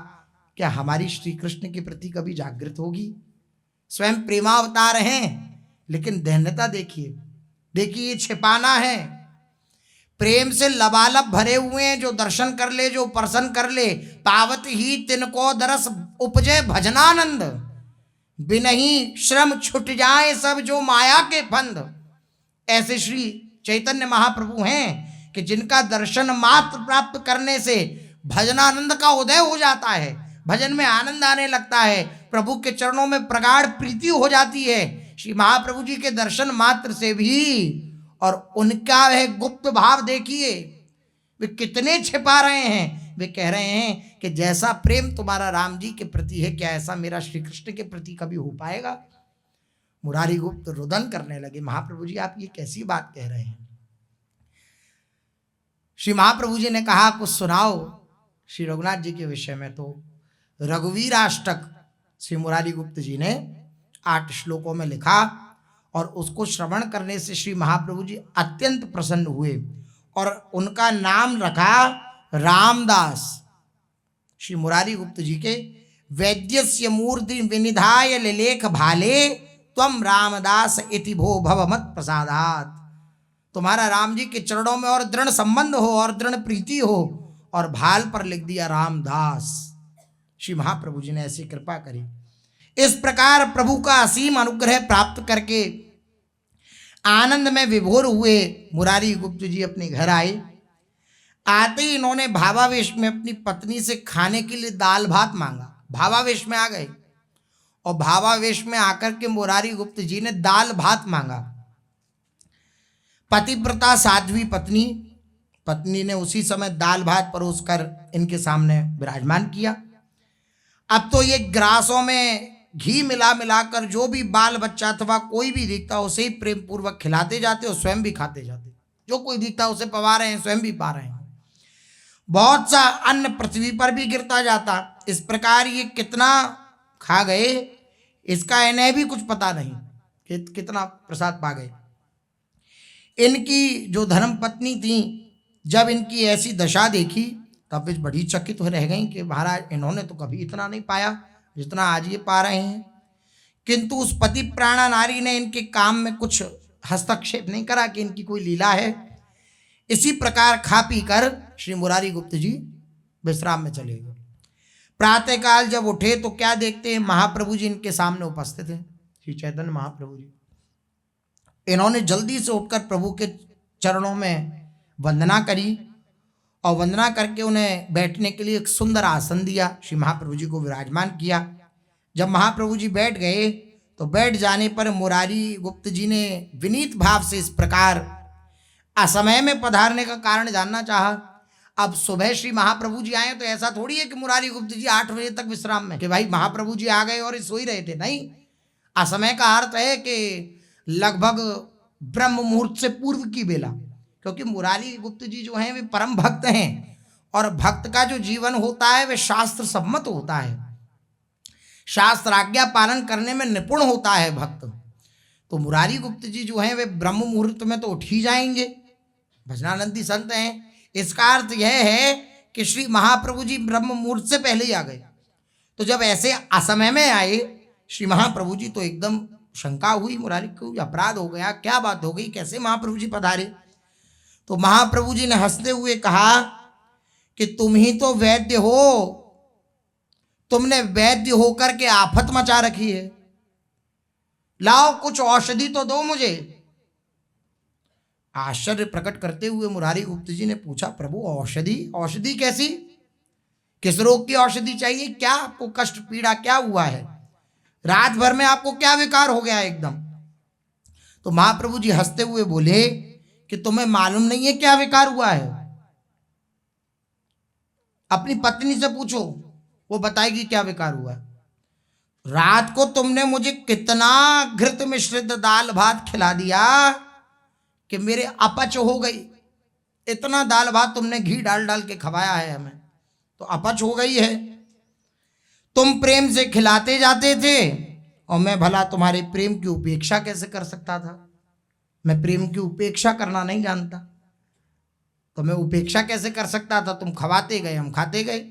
क्या हमारी श्री कृष्ण के प्रति कभी जागृत होगी? स्वयं प्रेमावतार हैं, लेकिन दैन्यता देखिए, देखिए छिपाना है। प्रेम से लबालब भरे हुए हैं, जो दर्शन कर ले, जो प्रसन्न कर ले, पावत ही तिनको दरस उपजे भजनानंद, बिनही श्रम छुट जाए सब जो माया के फंद। ऐसे श्री चैतन्य महाप्रभु हैं कि जिनका दर्शन मात्र प्राप्त करने से भजनानंद का उदय हो जाता है, भजन में आनंद आने लगता है, प्रभु के चरणों में प्रगाढ़ प्रीति हो जाती है। श्री महाप्रभु जी के दर्शन मात्र से भी, और उनका वह गुप्त भाव देखिए, वे कितने छिपा रहे हैं। वे कह रहे हैं कि जैसा प्रेम तुम्हारा राम जी के प्रति है, क्या ऐसा मेरा श्री कृष्ण के प्रति कभी हो पाएगा? मुरारी गुप्त रुदन करने लगे, महाप्रभु जी आप ये कैसी बात कह रहे हैं? श्री महाप्रभु जी ने कहा कुछ सुनाओ श्री रघुनाथ जी के विषय में। तो रघुवीराष्टक श्री मुरारी गुप्त जी ने 8 श्लोकों में लिखा और उसको श्रवण करने से श्री महाप्रभु जी अत्यंत प्रसन्न हुए और उनका नाम रखा रामदास। श्री मुरारी गुप्त जी के वैद्यस्य मूर्ति विनिधाय लेख भाले त्वम रामदास इति भो भव मत प्रसादात। तुम्हारा राम जी के चरणों में और दृढ़ संबंध हो और दृढ़ प्रीति हो, और भाल पर लिख दिया रामदास। श्री महाप्रभु जी ने ऐसी कृपा करी। इस प्रकार प्रभु का असीम अनुग्रह प्राप्त करके आनंद में विभोर हुए मुरारी गुप्त जी अपने घर आए। आते ही इन्होंने भावावेश में अपनी पत्नी से खाने के लिए दाल भात मांगा। भावावेश में आ गए और भावावेश में आकर के मुरारी गुप्त जी ने दाल भात मांगा। पतिव्रता साध्वी पत्नी ने उसी समय दाल भात परोसकर इनके सामने विराजमान किया। अब तो ये ग्रासों में घी मिलाकर जो भी बाल बच्चा अथवा कोई भी दिखता उसे ही प्रेम पूर्वक खिलाते जाते और स्वयं भी खाते जाते। जो कोई दिखता उसे पवा रहे हैं, स्वयं भी पा रहे हैं। बहुत सा अन्न पृथ्वी पर भी गिरता जाता। इस प्रकार ये कितना खा गए इसका इन्हें भी कुछ पता नहीं कि कितना प्रसाद पा गए। इनकी जो धर्म पत्नी थी, जब इनकी ऐसी दशा देखी तब वे बड़ी चकित हो रह गई कि महाराज इन्होंने तो कभी इतना नहीं पाया जितना आज ये पा रहे हैं। किंतु उस पति प्राणा नारी ने इनके काम में कुछ हस्तक्षेप नहीं करा कि इनकी कोई लीला है। इसी प्रकार खा पी कर श्री मुरारी गुप्त जी विश्राम में चले गए। प्रातःकाल जब उठे तो क्या देखते हैं, महाप्रभु जी इनके सामने उपस्थित हैं, श्री चैतन्य महाप्रभु जी। इन्होंने जल्दी से उठकर प्रभु के चरणों में वंदना करी और वंदना करके उन्हें बैठने के लिए एक सुंदर आसन दिया। श्री महाप्रभु जी को विराजमान किया। जब महाप्रभु जी बैठ गए तो बैठ जाने पर मुरारी गुप्त जी ने विनीत भाव से इस प्रकार असमय में पधारने का कारण जानना चाहा। अब सुबह श्री महाप्रभु जी आए तो ऐसा थोड़ी है कि मुरारी गुप्त जी 8 बजे तक विश्राम में, कि भाई महाप्रभु जी आ गए और सो ही रहे थे। नहीं, असमय का अर्थ है कि लगभग ब्रह्म मुहूर्त से पूर्व की बेला, क्योंकि मुरारी गुप्त जी जो हैं वे परम भक्त हैं और भक्त का जो जीवन होता है वे शास्त्र सम्मत होता है। शास्त्र आज्ञा पालन करने में निपुण होता है भक्त, तो मुरारी गुप्त जी जो हैं वे ब्रह्म मुहूर्त में तो उठ ही जाएंगे, भजनानंदी संत हैं। इसका अर्थ यह है कि श्री महाप्रभु जी ब्रह्म मुहूर्त से पहले ही आ गए। तो जब ऐसे असमय में आए श्री महाप्रभु जी तो एकदम शंका हुई मुरारी को, अपराध हो गया, क्या बात हो गई, कैसे महाप्रभु जी पधारे। तो महाप्रभु जी ने हंसते हुए कहा कि तुम ही तो वैद्य हो, तुमने वैद्य होकर के आफत मचा रखी है, लाओ कुछ औषधि तो दो मुझे। आश्चर्य प्रकट करते हुए मुरारी गुप्त जी ने पूछा, प्रभु औषधि? औषधि कैसी? किस रोग की औषधि चाहिए? क्या आपको कष्ट पीड़ा क्या हुआ है? रात भर में आपको क्या विकार हो गया एकदम? तो महाप्रभु जी हंसते हुए बोले कि तुम्हें मालूम नहीं है क्या विकार हुआ है? अपनी पत्नी से पूछो, वो बताएगी क्या विकार हुआ है। रात को तुमने मुझे कितना घृत मिश्रित दाल भात खिला दिया कि मेरे अपच हो गई। इतना दाल भात तुमने घी डाल डाल के खवाया है हमें, तो अपच हो गई है। तुम प्रेम से खिलाते जाते थे और मैं भला तुम्हारे प्रेम की उपेक्षा कैसे कर सकता था? मैं प्रेम की उपेक्षा करना नहीं जानता, तो मैं उपेक्षा कैसे कर सकता था? तुम खवाते गए, हम खाते गए।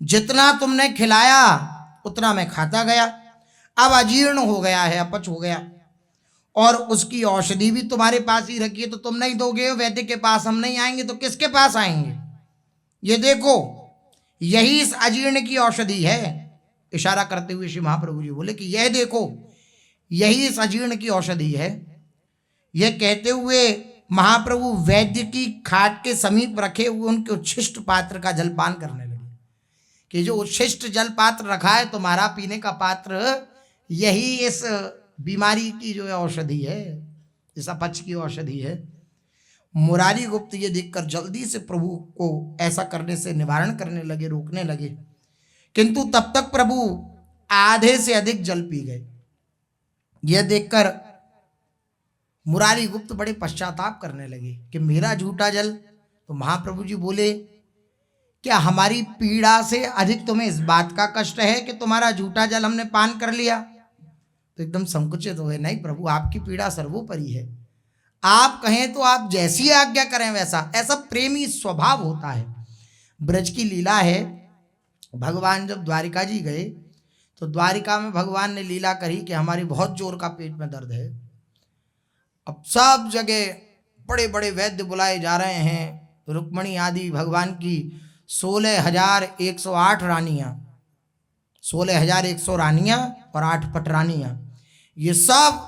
जितना तुमने खिलाया उतना मैं खाता गया। अब अजीर्ण हो गया है, अपच हो गया, और उसकी औषधि भी तुम्हारे पास ही रखी है, तो तुम नहीं दोगे। वैद्य के पास हम नहीं आएंगे तो किसके पास आएंगे? ये देखो, यही इस अजीर्ण की औषधि है। इशारा करते हुए श्री महाप्रभु जी बोले कि यह देखो, यही इस अजीर्ण की औषधि है। यह कहते हुए महाप्रभु वैद्य की खाट के समीप रखे हुए उनके उच्छिष्ट पात्र का जलपान करने लगे कि जो उच्छिष्ट जल पात्र रखा है तुम्हारा पीने का पात्र, यही इस बीमारी की जो औषधि है, इस अपच की औषधि है। मुरारी गुप्त ये देखकर जल्दी से प्रभु को ऐसा करने से निवारण करने लगे, रोकने लगे, किंतु तब तक प्रभु आधे से अधिक जल पी गए। यह देखकर मुरारी गुप्त बड़े पश्चाताप करने लगे कि मेरा झूठा जल। तो महाप्रभु जी बोले, क्या हमारी पीड़ा से अधिक तुम्हें इस बात का कष्ट है कि तुम्हारा झूठा जल हमने पान कर लिया? तो एकदम संकुचित हुए, नहीं प्रभु, आपकी पीड़ा सर्वोपरि है, आप कहें तो आप जैसी आज्ञा करें वैसा। ऐसा प्रेमी स्वभाव होता है। ब्रज की लीला है, भगवान जब द्वारिका जी गए तो द्वारिका में भगवान ने लीला करी कि हमारी बहुत जोर का पेट में दर्द है। अब सब जगह बड़े बड़े वैद्य बुलाए जा रहे हैं। रुक्मणी आदि भगवान की 16,108 रानियाँ, 16,100 रानियाँ और 8 पटरानियाँ, ये सब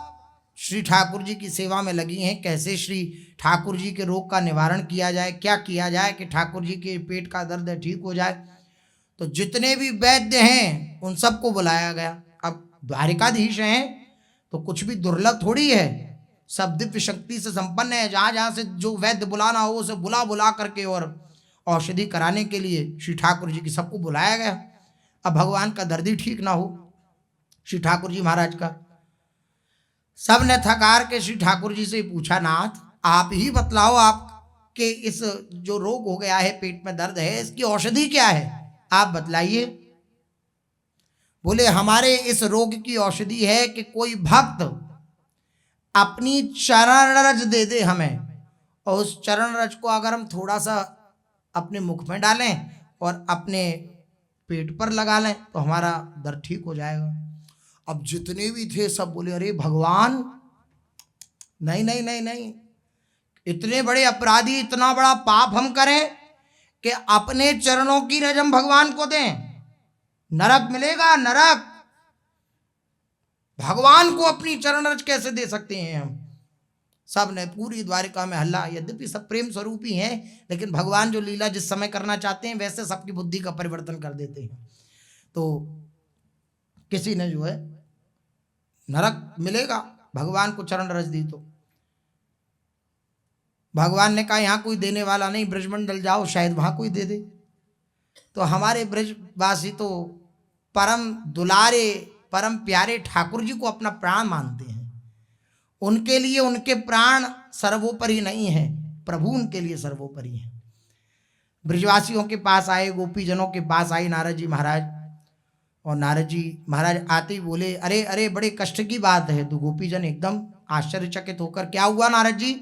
श्री ठाकुर जी की सेवा में लगी हैं। कैसे श्री ठाकुर जी के रोग का निवारण किया जाए, क्या किया जाए कि ठाकुर जी के पेट का दर्द ठीक हो जाए। तो जितने भी वैद्य हैं उन सबको बुलाया गया। अब द्वारिकाधीश हैं तो कुछ भी दुर्लभ थोड़ी है, सब दिव्य शक्ति से संपन्न है। जहाँ जहाँ से जो वैद्य बुलाना हो उसे बुला बुला करके और औषधि कराने के लिए श्री ठाकुर जी की सबको बुलाया गया। अब भगवान का दर्द ही ठीक ना हो श्री ठाकुर जी महाराज का। सब ने थकार के श्री ठाकुर जी से पूछा, नाथ आप ही बतलाओ, आपके इस जो रोग हो गया है, पेट में दर्द है, इसकी औषधि क्या है, आप बतलाइए। बोले, हमारे इस रोग की औषधि है कि कोई भक्त अपनी चरण रज दे दे हमें, और उस चरण रज को अगर हम थोड़ा सा अपने मुख में डालें और अपने पेट पर लगा लें तो हमारा दर्द ठीक हो जाएगा। अब जितने भी थे सब बोले, अरे भगवान, नहीं नहीं नहीं नहीं, इतने बड़े अपराधी, इतना बड़ा पाप हम करें कि अपने चरणों की रज हम भगवान को दें? नरक मिलेगा, नरक। भगवान को अपनी चरण रज कैसे दे सकते हैं हम? सब ने पूरी द्वारिका में हल्ला। यद्यपि सब प्रेम स्वरूप ही हैं, लेकिन भगवान जो लीला जिस समय करना चाहते हैं वैसे सबकी बुद्धि का परिवर्तन कर देते हैं। तो किसी ने जो है नरक मिलेगा भगवान को चरण रज दी, तो भगवान ने कहा यहाँ कोई देने वाला नहीं, ब्रजमंडल जाओ, शायद वहां कोई दे दे। तो हमारे ब्रजवासी तो परम दुलारे परम प्यारे ठाकुर जी को अपना प्राण मानते हैं। उनके लिए उनके प्राण सर्वोपरि नहीं है, प्रभु उनके लिए सर्वोपरि है। ब्रजवासियों के पास आए, गोपीजनों के पास आए नारद जी महाराज, और नारद जी महाराज आते ही बोले, अरे अरे बड़े कष्ट की बात है। तो गोपीजन एकदम आश्चर्यचकित होकर, क्या हुआ नारद जी?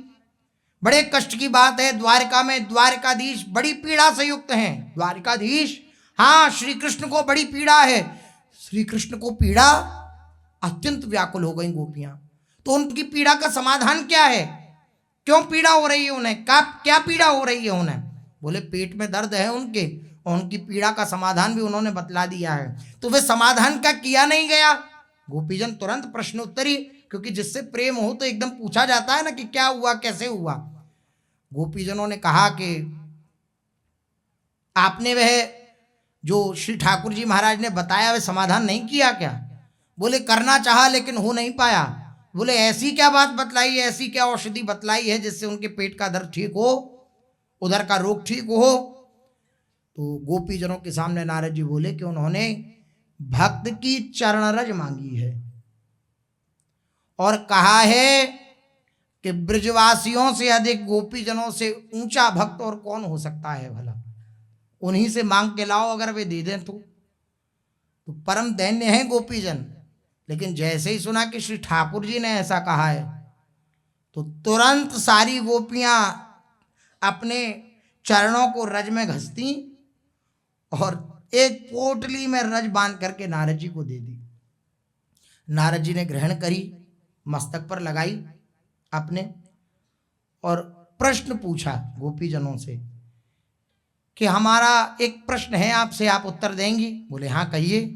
बड़े कष्ट की बात है, द्वारका में द्वारकाधीश बड़ी पीड़ा से युक्त हैं। द्वारकाधीश, हाँ, श्री कृष्ण को बड़ी पीड़ा है। श्री कृष्ण को पीड़ा? अत्यंत व्याकुल हो गई गोपियां। तो उनकी पीड़ा का समाधान क्या है? क्यों पीड़ा हो रही है उन्हें? क्या पीड़ा हो रही है उन्हें? बोले पेट में दर्द है उनके, और उनकी पीड़ा का समाधान भी उन्होंने बतला दिया है। तो वे समाधान का किया नहीं गया। गोपीजन तुरंत प्रश्नोत्तरी, क्योंकि जिससे प्रेम हो तो एकदम पूछा जाता है ना कि क्या हुआ, कैसे हुआ। गोपीजनों ने कहा कि आपने वह जो श्री ठाकुर जी महाराज ने बताया वह समाधान नहीं किया क्या? बोले करना चाहा लेकिन हो नहीं पाया। बोले ऐसी क्या बात बतलाई है, ऐसी क्या औषधि बतलाई है जिससे उनके पेट का दर्द ठीक हो, उधर का रोग ठीक हो? तो गोपीजनों के सामने नारद जी बोले कि उन्होंने भक्त की चरण रज मांगी है और कहा है कि ब्रजवासियों से अधिक गोपीजनों से ऊंचा भक्त और कौन हो सकता है भला, उन्हीं से मांग के लाओ, अगर वे दे दें तो परम दैन्य है गोपीजन। लेकिन जैसे ही सुना कि श्री ठाकुर जी ने ऐसा कहा है तो तुरंत सारी गोपियां अपने चरणों को रज में घसती और एक पोटली में रज बांध करके नारद जी को दे दी। नारद जी ने ग्रहण करी, मस्तक पर लगाई अपने, और प्रश्न पूछा गोपीजनों से कि हमारा एक प्रश्न है आपसे, आप उत्तर देंगी? बोले हाँ कहिए।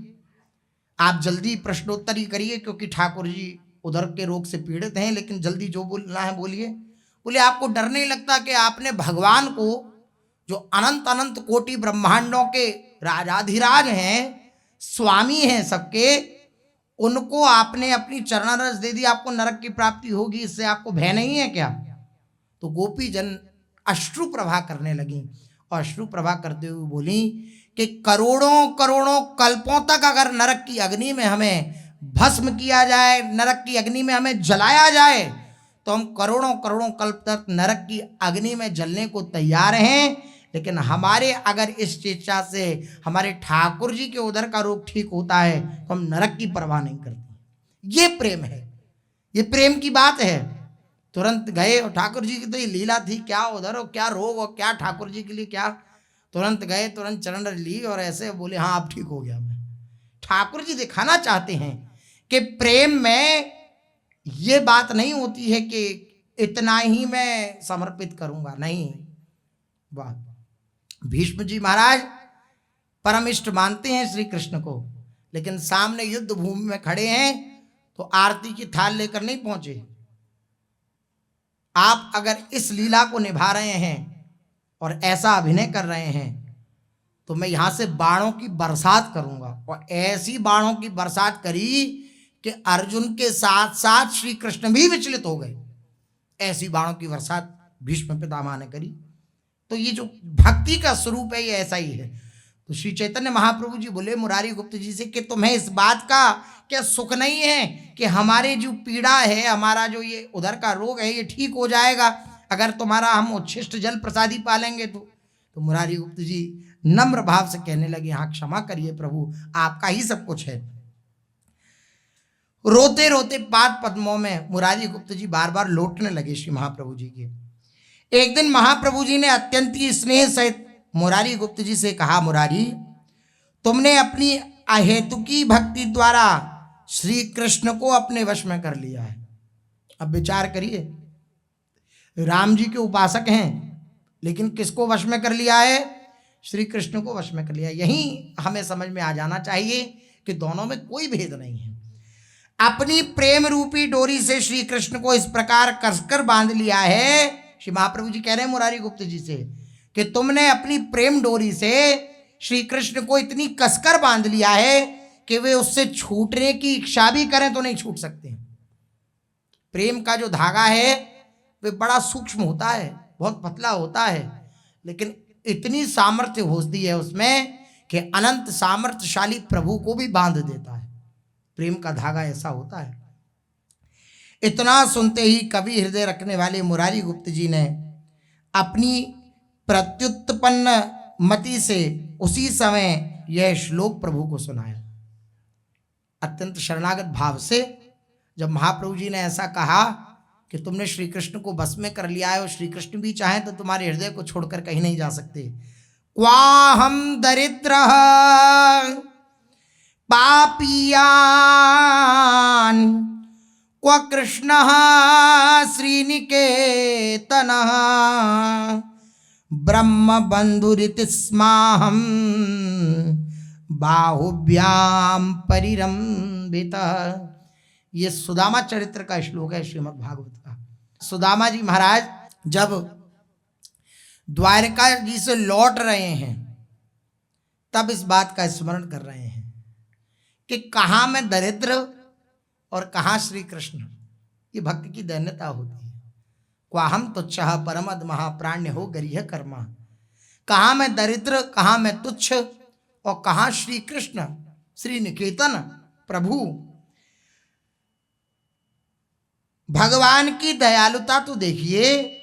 आप जल्दी प्रश्नोत्तरी करिए क्योंकि ठाकुर जी उधर के रोग से पीड़ित हैं, लेकिन जल्दी जो बोलना है बोलिए। बोले आपको डर नहीं लगता कि आपने भगवान को, जो अनंत अनंत कोटि ब्रह्मांडों के राजाधिराज हैं, स्वामी हैं सबके, उनको आपने अपनी चरणारस दे दी, आपको नरक की प्राप्ति होगी, इससे आपको भय नहीं है क्या? तो गोपीजन अश्रु प्रभा करने लगी और अश्रु प्रभा करते हुए बोली कि करोड़ों करोड़ों कल्पों तक अगर नरक की अग्नि में हमें भस्म किया जाए, नरक की अग्नि में हमें जलाया जाए, तो हम करोड़ों करोड़ों कल्प तक नरक की अग्नि में जलने को तैयार हैं। लेकिन हमारे अगर इस चेष्टा से हमारे ठाकुर जी के उधर का रोग ठीक होता है तो हम नरक की परवाह नहीं करते। ये प्रेम है, ये प्रेम की बात है। तुरंत गए, और ठाकुर जी की तो ये लीला थी, क्या उधर और क्या रोग और क्या ठाकुर जी के लिए क्या। तुरंत गए, तुरंत चरण ली और ऐसे बोले हाँ अब ठीक हो गया। मैं ठाकुर जी दिखाना चाहते हैं कि प्रेम में ये बात नहीं होती है कि इतना ही मैं समर्पित करूंगा, नहीं। वाह, भीष्म जी महाराज परम इष्ट मानते हैं श्री कृष्ण को, लेकिन सामने युद्ध भूमि में खड़े हैं तो आरती की थाल लेकर नहीं पहुंचे। आप अगर इस लीला को निभा रहे हैं और ऐसा अभिनय कर रहे हैं तो मैं यहां से बाणों की बरसात करूंगा। और ऐसी बाणों की बरसात करी कि अर्जुन के साथ साथ श्री कृष्ण भी विचलित हो गए। ऐसी बाणों की बरसात भीष्म पितामह ने करी। तो ये जो भक्ति का स्वरूप है ये ऐसा ही है। तो श्री चैतन्य महाप्रभु जी बोले मुरारी गुप्त जी से कि तुम्हें इस बात का क्या सुख नहीं है कि हमारे जो पीड़ा है, हमारा जो ये उधर का रोग है ये ठीक हो जाएगा अगर तुम्हारा हम उच्छिष्ट जल प्रसादी पालेंगे तो मुरारी गुप्त जी नम्र भाव से कहने लगे हाँ क्षमा करिए प्रभु, आपका ही सब कुछ है। रोते रोते पाद पद्मों में मुरारी गुप्त जी बार बार लौटने लगे श्री महाप्रभु जी के। एक दिन महाप्रभु जी ने अत्यंत ही स्नेह सहित मुरारी गुप्त जी से कहा, मुरारी तुमने अपनी अहेतुकी भक्ति द्वारा श्री कृष्ण को अपने वश में कर लिया है। अब विचार करिए, राम जी के उपासक हैं लेकिन किसको वश में कर लिया है? श्री कृष्ण को वश में कर लिया। यही हमें समझ में आ जाना चाहिए कि दोनों में कोई भेद नहीं है। अपनी प्रेम रूपी डोरी से श्री कृष्ण को इस प्रकार कसकर बांध लिया है। श्री महाप्रभु जी कह रहे हैं मुरारी गुप्त जी से कि तुमने अपनी प्रेम डोरी से श्री कृष्ण को इतनी कसकर बांध लिया है कि वे उससे छूटने की इच्छा भी करें तो नहीं छूट सकते। प्रेम का जो धागा है वे बड़ा सूक्ष्म होता है, बहुत पतला होता है, लेकिन इतनी सामर्थ्य होती है उसमें कि अनंत सामर्थ्यशाली प्रभु को भी बांध देता है। प्रेम का धागा ऐसा होता है। इतना सुनते ही कवि हृदय रखने वाले मुरारी गुप्त जी ने अपनी प्रत्युत्पन्न मति से उसी समय यह श्लोक प्रभु को सुनाया। अत्यंत शरणागत भाव से जब महाप्रभु जी ने ऐसा कहा कि तुमने श्री कृष्ण को बस में कर लिया है और श्री कृष्ण भी चाहें तो तुम्हारे हृदय को छोड़कर कहीं नहीं जा सकते। क्वाहम दरिद्र पापियान क्व कृष्ण श्रीनिकेतन ब्रह्म बंधुरिति स्माहम बाहुभ्याम परिरंभित। ये सुदामा चरित्र का श्लोक है श्रीमद् भागवत का। सुदामा जी महाराज जब द्वारका जी से लौट रहे हैं तब इस बात का स्मरण कर रहे हैं कि कहाँ मैं दरिद्र और कहाँ श्री कृष्ण। ये भक्त की दैन्यता होती है। क्वाहम तुच्छः परमद महाप्राण्य हो गरिह कर्मा। कहाँ मैं दरिद्र, कहाँ मैं तुच्छ और कहाँ श्री कृष्ण श्री निकेतन प्रभु। भगवान की दयालुता तो देखिए,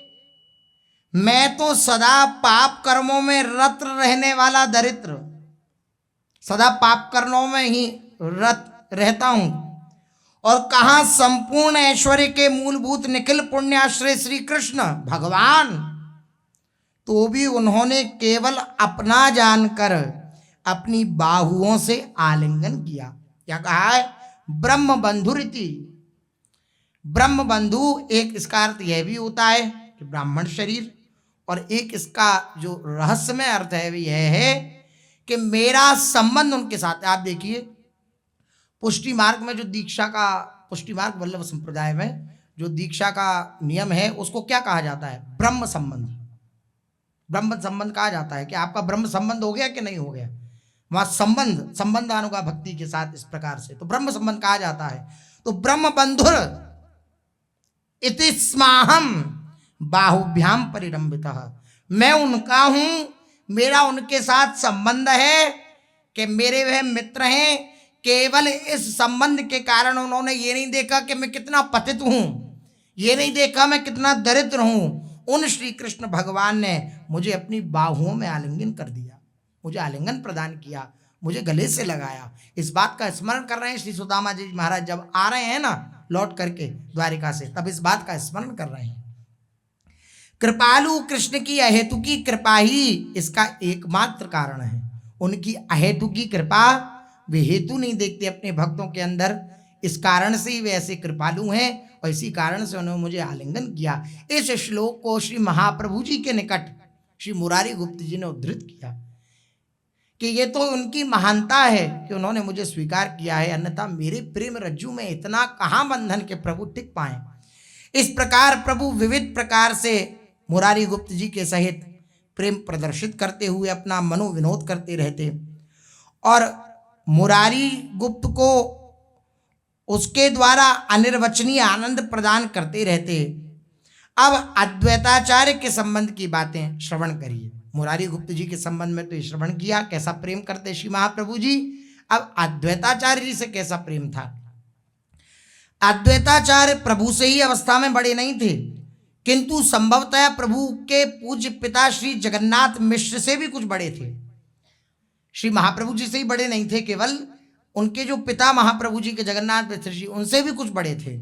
मैं तो सदा पाप कर्मों में रत रहने वाला दरिद्र, सदा पाप कर्मों में ही रत रहता हूं, और कहाँ संपूर्ण ऐश्वर्य के मूलभूत निखिल पुण्याश्रय श्री कृष्ण भगवान, तो भी उन्होंने केवल अपना जानकर अपनी बाहुओं से आलिंगन किया। क्या कहा है? ब्रह्म बंधुरिति। ब्रह्म बंधु, एक इसका अर्थ यह भी होता है कि ब्राह्मण शरीर, और एक इसका जो रहस्यमय अर्थ है वो यह है कि मेरा संबंध उनके साथ है। आप देखिए पुष्टि मार्ग में जो दीक्षा का, पुष्टि मार्ग वल्लभ संप्रदाय में जो दीक्षा का नियम है उसको क्या कहा जाता है? ब्रह्म संबंध। ब्रह्म संबंध कहा जाता है कि आपका ब्रह्म संबंध हो गया कि नहीं हो गया। वहां संबंध अनुगा भक्ति के साथ इस प्रकार से तो ब्रह्म संबंध कहा जाता है। तो ब्रह्म बंधुर इति स्माहम बाहुभ्याम परिरंभितः। मैं उनका हूं, मेरा उनके साथ संबंध है कि मेरे वह मित्र हैं। केवल इस संबंध के कारण उन्होंने ये नहीं देखा कि मैं कितना पतित हूं, ये नहीं देखा मैं कितना दरिद्र हूं। उन श्री कृष्ण भगवान ने मुझे अपनी बाहुओं में आलिंगन कर दिया, मुझे आलिंगन प्रदान किया, मुझे गले से लगाया। इस बात का स्मरण कर रहे हैं श्री सुदामा जी महाराज जब आ रहे हैं ना लौट करके द्वारिका से, तब इस बात का स्मरण कर रहे हैं। कृपालु कृष्ण की अहेतु की कृपा ही इसका एकमात्र कारण है। उनकी अहेतु की कृपा, वे हेतु नहीं देखते अपने भक्तों के अंदर, इस कारण से ही वे ऐसे कृपालु हैं और इसी कारण से उन्होंने मुझे आलिंगन किया। इस श्लोक को श्री महाप्रभु जी के निकट श्री मुरारी गुप्त जी ने उद्धृत किया कि ये तो उनकी महानता है कि उन्होंने मुझे स्वीकार किया है, अन्यथा मेरे प्रेम रज्जु में इतना कहाँ बंधन के प्रभु टिक पाए। इस प्रकार प्रभु विविध प्रकार से मुरारी गुप्त जी के सहित प्रेम प्रदर्शित करते हुए अपना मनोविनोद करते रहते और मुरारी गुप्त को उसके द्वारा अनिर्वचनीय आनंद प्रदान करते रहते। अब अद्वैताचार्य के संबंध की बातें श्रवण करिए। मुरारी गुप्त जी के संबंध में तो ये श्रवण किया, कैसा प्रेम करते श्री महाप्रभु जी। अब अद्वैताचार्य जी से कैसा प्रेम था। अद्वैताचार्य प्रभु से ही अवस्था में बड़े नहीं थे, किंतु संभवतः प्रभु के पूज्य पिता श्री जगन्नाथ मिश्र से भी कुछ बड़े थे। श्री महाप्रभु जी से ही बड़े नहीं थे, केवल उनके जो पिता महाप्रभु जी के जगन्नाथ मिश्र जी, उनसे भी कुछ बड़े थे।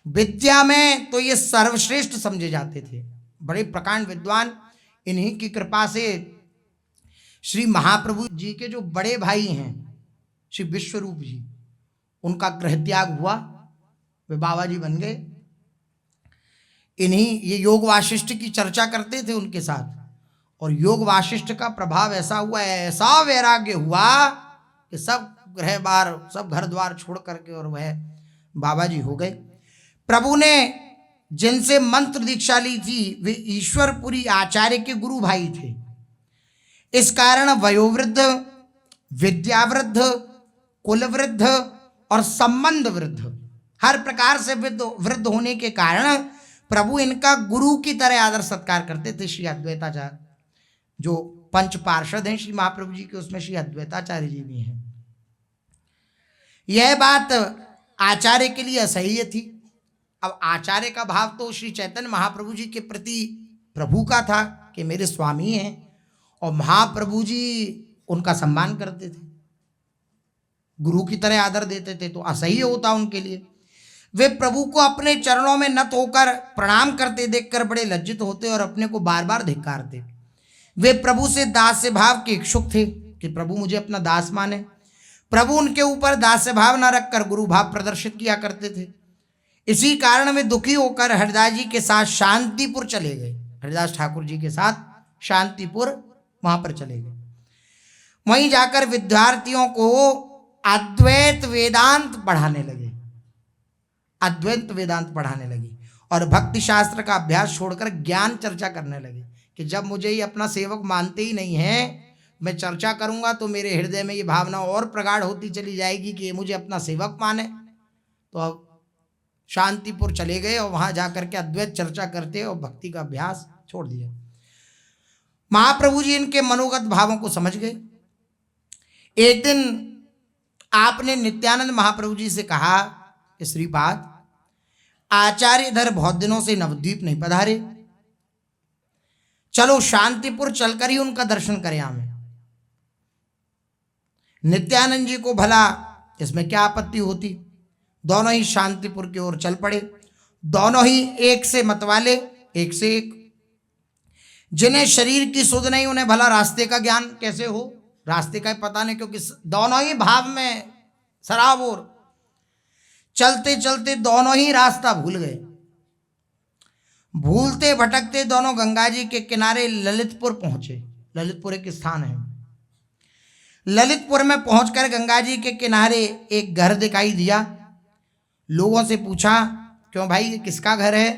विद्या में तो ये सर्वश्रेष्ठ समझे जाते थे, बड़े प्रकांड विद्वान। इन्हीं की कृपा से श्री महाप्रभु जी के जो बड़े भाई हैं श्री विश्वरूप जी, उनका गृह त्याग हुआ, वे बाबा जी बन गए। इन्हीं ये योग वाशिष्ठ की चर्चा करते थे उनके साथ, और योग वाशिष्ठ का प्रभाव ऐसा हुआ, ऐसा वैराग्य हुआ कि सब गृह बार, सब घर द्वार छोड़ करके और वह बाबा जी हो गए। प्रभु ने जिनसे मंत्र दीक्षा ली थी वे ईश्वरपुरी आचार्य के गुरु भाई थे। इस कारण वयोवृद्ध, विद्यावृद्ध, कुलवृद्ध और संबंध वृद्ध, हर प्रकार से वृद्ध होने के कारण प्रभु इनका गुरु की तरह आदर सत्कार करते थे। श्री अद्वैताचार्य जो पंच पार्षद हैं श्री महाप्रभु जी के, उसमें श्री अद्वैताचार्य जी भी हैं। यह बात आचार्य के लिए असह्य थी। अब आचार्य का भाव तो श्री चैतन्य महाप्रभु जी के प्रति प्रभु का था कि मेरे स्वामी हैं, और महाप्रभु जी उनका सम्मान करते थे। गुरु की तरह आदर देते थे, तो असह्य होता उनके लिए। वे प्रभु को अपने चरणों में नत होकर प्रणाम करते देखकर बड़े लज्जित होते और अपने को बार बार धिक्कारते। वे प्रभु से दास्य भाव के इच्छुक थे कि प्रभु मुझे अपना दास माने। प्रभु उनके ऊपर दास्य भाव न रखकर गुरु भाव प्रदर्शित किया करते थे। इसी कारण वे दुखी होकर हरिदास जी के साथ शांतिपुर चले गए। हरिदास ठाकुर जी के साथ शांतिपुर वहां पर चले गए। वहीं जाकर विद्यार्थियों को अद्वैत वेदांत पढ़ाने लगे। अद्वैत वेदांत पढ़ाने लगे और भक्ति शास्त्र का अभ्यास छोड़कर ज्ञान चर्चा करने लगे कि जब मुझे ये अपना सेवक मानते ही नहीं है, मैं चर्चा करूंगा तो मेरे हृदय में ये भावना और प्रगाढ़ होती चली जाएगी कि ये मुझे अपना सेवक माने। तो अब शांतिपुर चले गए और वहां जाकर के अद्वैत चर्चा करते और भक्ति का अभ्यास छोड़ दिया। महाप्रभु जी इनके मनोगत भावों को समझ गए। एक दिन आपने नित्यानंद महाप्रभु जी से कहा कि श्रीपाद, आचार्य इधर बहुत दिनों से नवद्वीप नहीं पधारे, चलो शांतिपुर चलकर ही उनका दर्शन करें हमें। नित्यानंद जी को भला इसमें क्या आपत्ति होती। दोनों ही शांतिपुर की ओर चल पड़े। दोनों ही एक से मतवाले, एक से एक। जिन्हें शरीर की सुध नहीं उन्हें भला रास्ते का ज्ञान कैसे हो, रास्ते का पता नहीं, क्योंकि दोनों ही भाव में सराबोर। चलते चलते दोनों ही रास्ता भूल गए। भूलते भटकते दोनों गंगा जी के किनारे ललितपुर पहुंचे। ललितपुर एक स्थान है। ललितपुर में पहुंचकर गंगा जी के किनारे एक घर दिखाई दिया। लोगों से पूछा, क्यों भाई ये किसका घर है?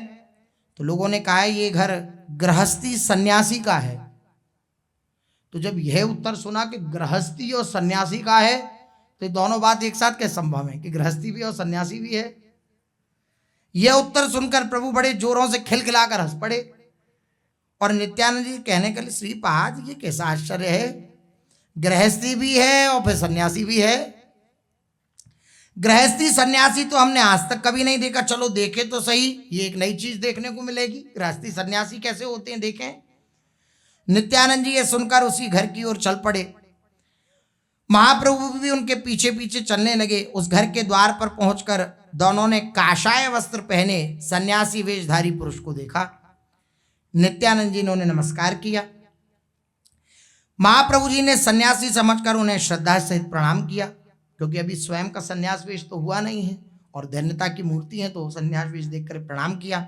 तो लोगों ने कहा ये घर गृहस्थी सन्यासी का है। तो जब यह उत्तर सुना कि गृहस्थी और सन्यासी का है, तो दोनों बात एक साथ कैसे संभव है कि गृहस्थी भी और सन्यासी भी है? यह उत्तर सुनकर प्रभु बड़े जोरों से खिलखिलाकर हंस पड़े और नित्यानंद जी कहने के लिए, श्रीपाद ये कैसा आश्चर्य है, गृहस्थी भी है और फिर सन्यासी भी है। गृहस्थी सन्यासी तो हमने आज तक कभी नहीं देखा, चलो देखे तो सही, ये एक नई चीज देखने को मिलेगी। गृहस्थी सन्यासी कैसे होते हैं देखें। नित्यानंद जी ये सुनकर उसी घर की ओर चल पड़े। महाप्रभु भी उनके पीछे पीछे चलने लगे। उस घर के द्वार पर पहुंचकर दोनों ने काशाय वस्त्र पहने सन्यासी वेशधारी पुरुष को देखा। नित्यानंद जी ने उन्हें नमस्कार किया। महाप्रभु जी ने सन्यासी समझकर उन्हें श्रद्धा सहित प्रणाम किया, क्योंकि अभी स्वयं का सन्यास वेश तो हुआ नहीं है और धन्यता की मूर्ति है, तो सन्यास वेश देखकर प्रणाम किया।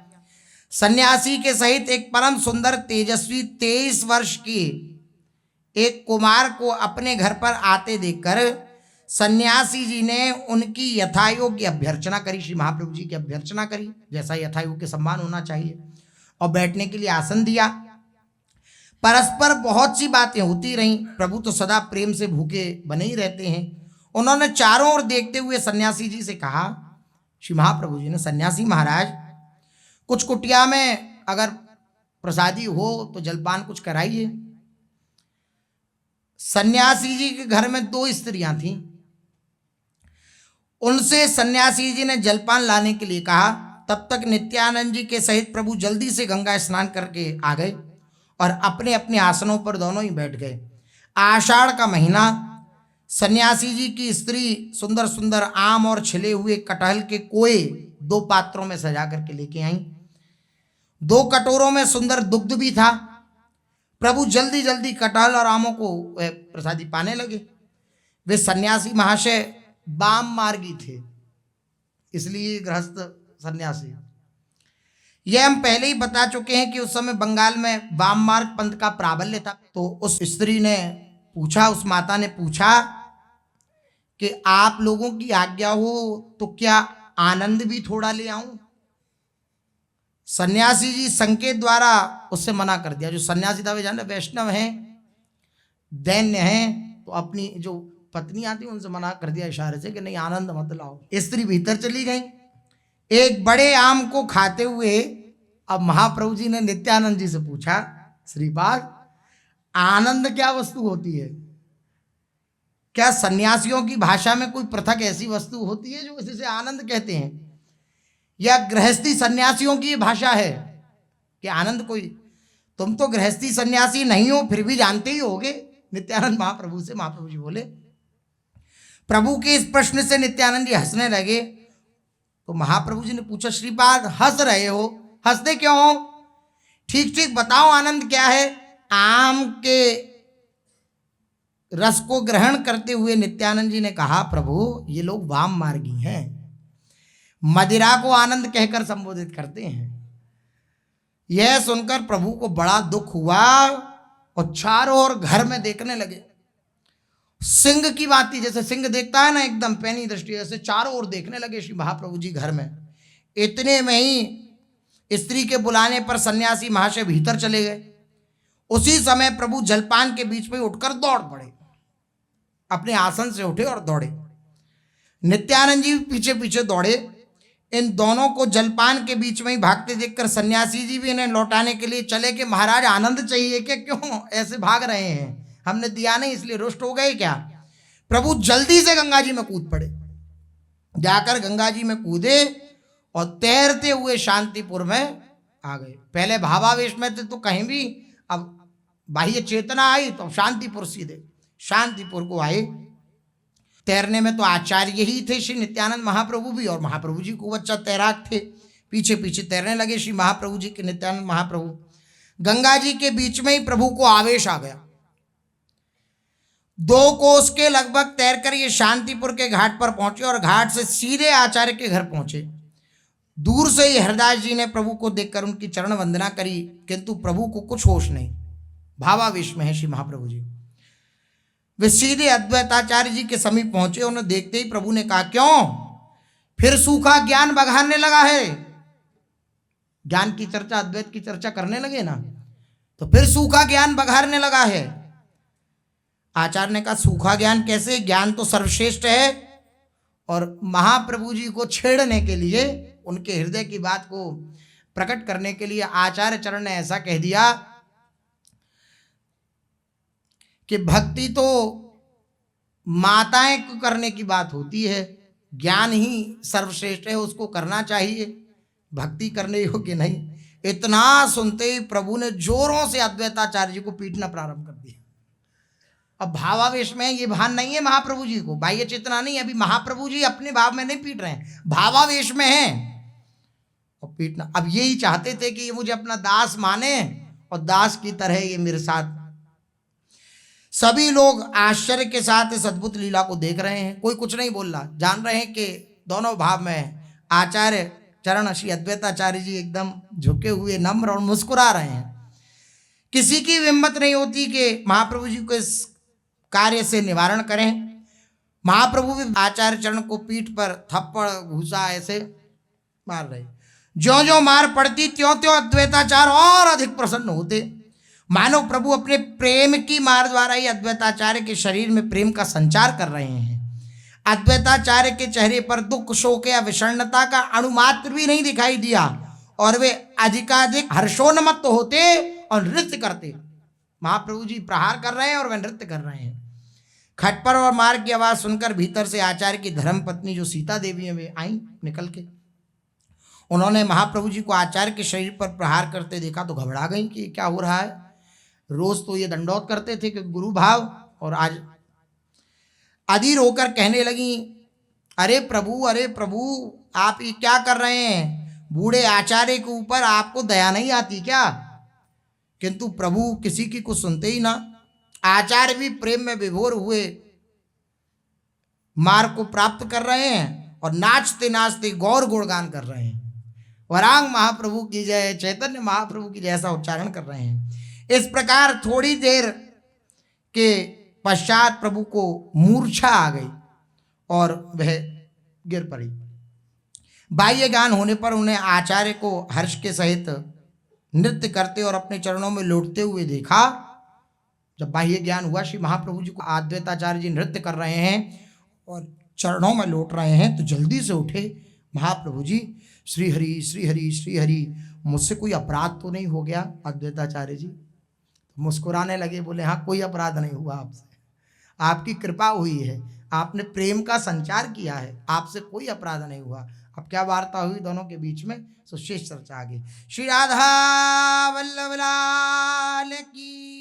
सन्यासी के सहित एक परम सुंदर तेजस्वी 23 वर्ष की एक कुमार को अपने घर पर आते देखकर सन्यासी जी ने उनकी यथायोग्य अभ्यर्चना करी। श्री महाप्रभु जी की अभ्यर्चना करी, जैसा यथायोग्य सम्मान होना चाहिए, और बैठने के लिए आसन दिया। परस्पर बहुत सी बातें होती रहीं। प्रभु तो सदा प्रेम से भूखे बने ही रहते हैं। उन्होंने चारों ओर देखते हुए सन्यासी जी से कहा, श्री महाप्रभु जी ने, सन्यासी महाराज, कुछ कुटिया में अगर प्रसादी हो तो जलपान कुछ कराइए। सन्यासी जी के घर में 2 स्त्रियां थीं। उनसे सन्यासी जी ने जलपान लाने के लिए कहा। तब तक नित्यानंद जी के सहित प्रभु जल्दी से गंगा स्नान करके आ गए और अपने अपने आसनों पर दोनों ही बैठ गए। आषाढ़ का महीना। सन्यासी जी की स्त्री सुंदर सुंदर आम और छिले हुए कटहल के कोए 2 पात्रों में सजा करके लेके आई। 2 कटोरों में सुंदर दुग्ध भी था। प्रभु जल्दी जल्दी कटहल और आमों को प्रसादी पाने लगे। वे सन्यासी महाशय वाम मार्गी थे, इसलिए गृहस्थ सन्यासी। यह हम पहले ही बता चुके हैं कि उस समय बंगाल में वाम मार्ग पंथ का प्राबल्य था। तो उस स्त्री ने पूछा, उस माता ने पूछा कि आप लोगों की आज्ञा हो तो क्या आनंद भी थोड़ा ले आऊं? सन्यासी जी संकेत द्वारा उससे मना कर दिया। जो सन्यासी था वे जाने वैष्णव हैं, दैन्य हैं, तो अपनी जो पत्नी आती उनसे मना कर दिया इशारे से कि नहीं, आनंद मत लाओ। स्त्री भीतर चली गई। एक बड़े आम को खाते हुए अब महाप्रभु जी ने नित्यानंद जी से पूछा, श्रीपाद, आनंद क्या वस्तु होती है? क्या सन्यासियों की भाषा में कोई पृथक ऐसी वस्तु होती है जो इसे आनंद कहते हैं, या गृहस्थी सन्यासियों की भाषा है कि आनंद कोई? तुम तो गृहस्थी सन्यासी नहीं हो, फिर भी जानते ही होगे। नित्यानंद महाप्रभु से महाप्रभु जी बोले, प्रभु के इस प्रश्न से नित्यानंद जी हंसने लगे। तो महाप्रभु जी ने पूछा, श्रीपाद हंस रहे हो, हंसते क्यों हो? ठीक ठीक बताओ आनंद क्या है? आम के रस को ग्रहण करते हुए नित्यानंद जी ने कहा, प्रभु ये लोग वाम मार्गी हैं, मदिरा को आनंद कहकर संबोधित करते हैं। यह सुनकर प्रभु को बड़ा दुख हुआ और चारों ओर घर में देखने लगे। सिंह की भांति, जैसे सिंह देखता है ना एकदम पैनी दृष्टि, ऐसे चारों ओर देखने लगे श्री महाप्रभु जी घर में। इतने में ही स्त्री के बुलाने पर सन्यासी महाशय भीतर चले गए। उसी समय प्रभु जलपान के बीच में उठकर दौड़ पड़े, अपने आसन से उठे और दौड़े। नित्यानंद जी पीछे पीछे दौड़े। इन दोनों को जलपान के बीच में ही भागते देखकर सन्यासी जी भी इन्हें लौटाने के लिए चले कि महाराज आनंद चाहिए क्या, क्यों ऐसे भाग रहे हैं, हमने दिया नहीं इसलिए रुष्ट हो गए क्या? प्रभु जल्दी से गंगा जी में कूद पड़े। जाकर गंगा जी में कूदे और तैरते हुए शांतिपुर में आ गए। पहले भावावेश में थे तो कहीं भी, अब बाह्य चेतना आई तो शांतिपुर, सीधे शांतिपुर को आए। तैरने में तो आचार्य ही थे श्री नित्यानंद महाप्रभु भी, और महाप्रभु जी को बच्चा तैराक थे। पीछे पीछे तैरने लगे श्री महाप्रभु जी के नित्यानंद महाप्रभु। गंगा जी के बीच में ही प्रभु को आवेश आ गया। 2 कोस के लगभग तैरकर ये शांतिपुर के घाट पर पहुंचे और घाट से सीधे आचार्य के घर पहुंचे। दूर से ही हरदास जी ने प्रभु को देखकर उनकी चरण वंदना करी, किंतु प्रभु को कुछ होश नहीं, भावावेश में है श्री महाप्रभु जी। वे सीधे अद्वैताचार्य जी के समीप पहुंचे। उन्हें देखते ही प्रभु ने कहा, क्यों फिर सूखा ज्ञान बघारने लगा है? ज्ञान की चर्चा, अद्वैत की चर्चा करने लगे ना, तो फिर सूखा ज्ञान बघारने लगा है। आचार्य ने कहा, सूखा ज्ञान कैसे? ज्ञान तो सर्वश्रेष्ठ है। और महाप्रभु जी को छेड़ने के लिए, उनके हृदय की बात को प्रकट करने के लिए आचार्य चरण ने ऐसा कह दिया कि भक्ति तो माताएं को करने की बात होती है, ज्ञान ही सर्वश्रेष्ठ है, उसको करना चाहिए, भक्ति करने योग्य नहीं। इतना सुनते ही प्रभु ने जोरों से अद्वैताचार्य जी को पीटना प्रारंभ कर दिया। अब भावावेश में ये भान नहीं है महाप्रभु जी को, बाह्य चेतना नहीं। अभी महाप्रभु जी अपने भाव में नहीं पीट रहे हैं, भावावेश में हैं और पीटना। अब यही चाहते थे कि ये मुझे अपना दास माने और दास की तरह ये मेरे साथ। सभी लोग आश्चर्य के साथ इस अद्भुत लीला को देख रहे हैं, कोई कुछ नहीं बोल रहा, जान रहे हैं कि दोनों भाव में। आचार्य चरण श्री अद्वैताचार्य जी एकदम झुके हुए नम्र और मुस्कुरा रहे हैं। किसी की हिम्मत नहीं होती कि महाप्रभु जी को इस कार्य से निवारण करें। महाप्रभु भी आचार्य चरण को पीठ पर थप्पड़ घुसा ऐसे मार रहे। ज्यों ज्यों मार पड़ती त्यों त्यों अद्वैताचार्य और अधिक प्रसन्न होते, मानो प्रभु अपने प्रेम की मार द्वारा ही अद्वैताचार्य के शरीर में प्रेम का संचार कर रहे हैं। अद्वैताचार्य के चेहरे पर दुख, शोक या विषण्णता का अणुमात्र भी नहीं दिखाई दिया और वे अधिकाधिक हर्षोन्मत्त होते और नृत्य करते। महाप्रभु जी प्रहार कर रहे हैं और वे नृत्य कर रहे हैं। खटपर और मार की आवाज सुनकर भीतर से आचार्य की धर्मपत्नी जो सीता देवी है वे आई निकल के। उन्होंने महाप्रभु जी को आचार्य के शरीर पर प्रहार करते देखा तो घबरा गई कि क्या हो रहा है। रोज तो ये दंडौत करते थे कि गुरु भाव, और आज अधीर होकर कहने लगी, अरे प्रभु आप ये क्या कर रहे हैं? बूढ़े आचार्य के ऊपर आपको दया नहीं आती क्या? किंतु प्रभु किसी की कुछ सुनते ही ना। आचार्य भी प्रेम में विभोर हुए मार को प्राप्त कर रहे हैं और नाचते नाचते गौर गुणगान कर रहे हैं। वरांग महाप्रभु की जय, चैतन्य महाप्रभु की जय, ऐसा उच्चारण कर रहे हैं। इस प्रकार थोड़ी देर के पश्चात प्रभु को मूर्छा आ गई और वह गिर पड़ी। बाह्य ज्ञान होने पर उन्हें आचार्य को हर्ष के सहित नृत्य करते और अपने चरणों में लौटते हुए देखा। जब बाह्य ज्ञान हुआ, श्री महाप्रभु जी को अद्वैताचार्य जी नृत्य कर रहे हैं और चरणों में लौट रहे हैं, तो जल्दी से उठे महाप्रभु जी, श्री हरि श्री हरि श्री हरि, मुझसे कोई अपराध तो नहीं हो गया? अद्वैताचार्य जी मुस्कुराने लगे, बोले हाँ कोई अपराध नहीं हुआ आपसे, आपकी कृपा हुई है, आपने प्रेम का संचार किया है, आपसे कोई अपराध नहीं हुआ। अब क्या वार्ता हुई दोनों के बीच में, सो शेष चर्चा आगे। श्री राधा वल्लभ लाल की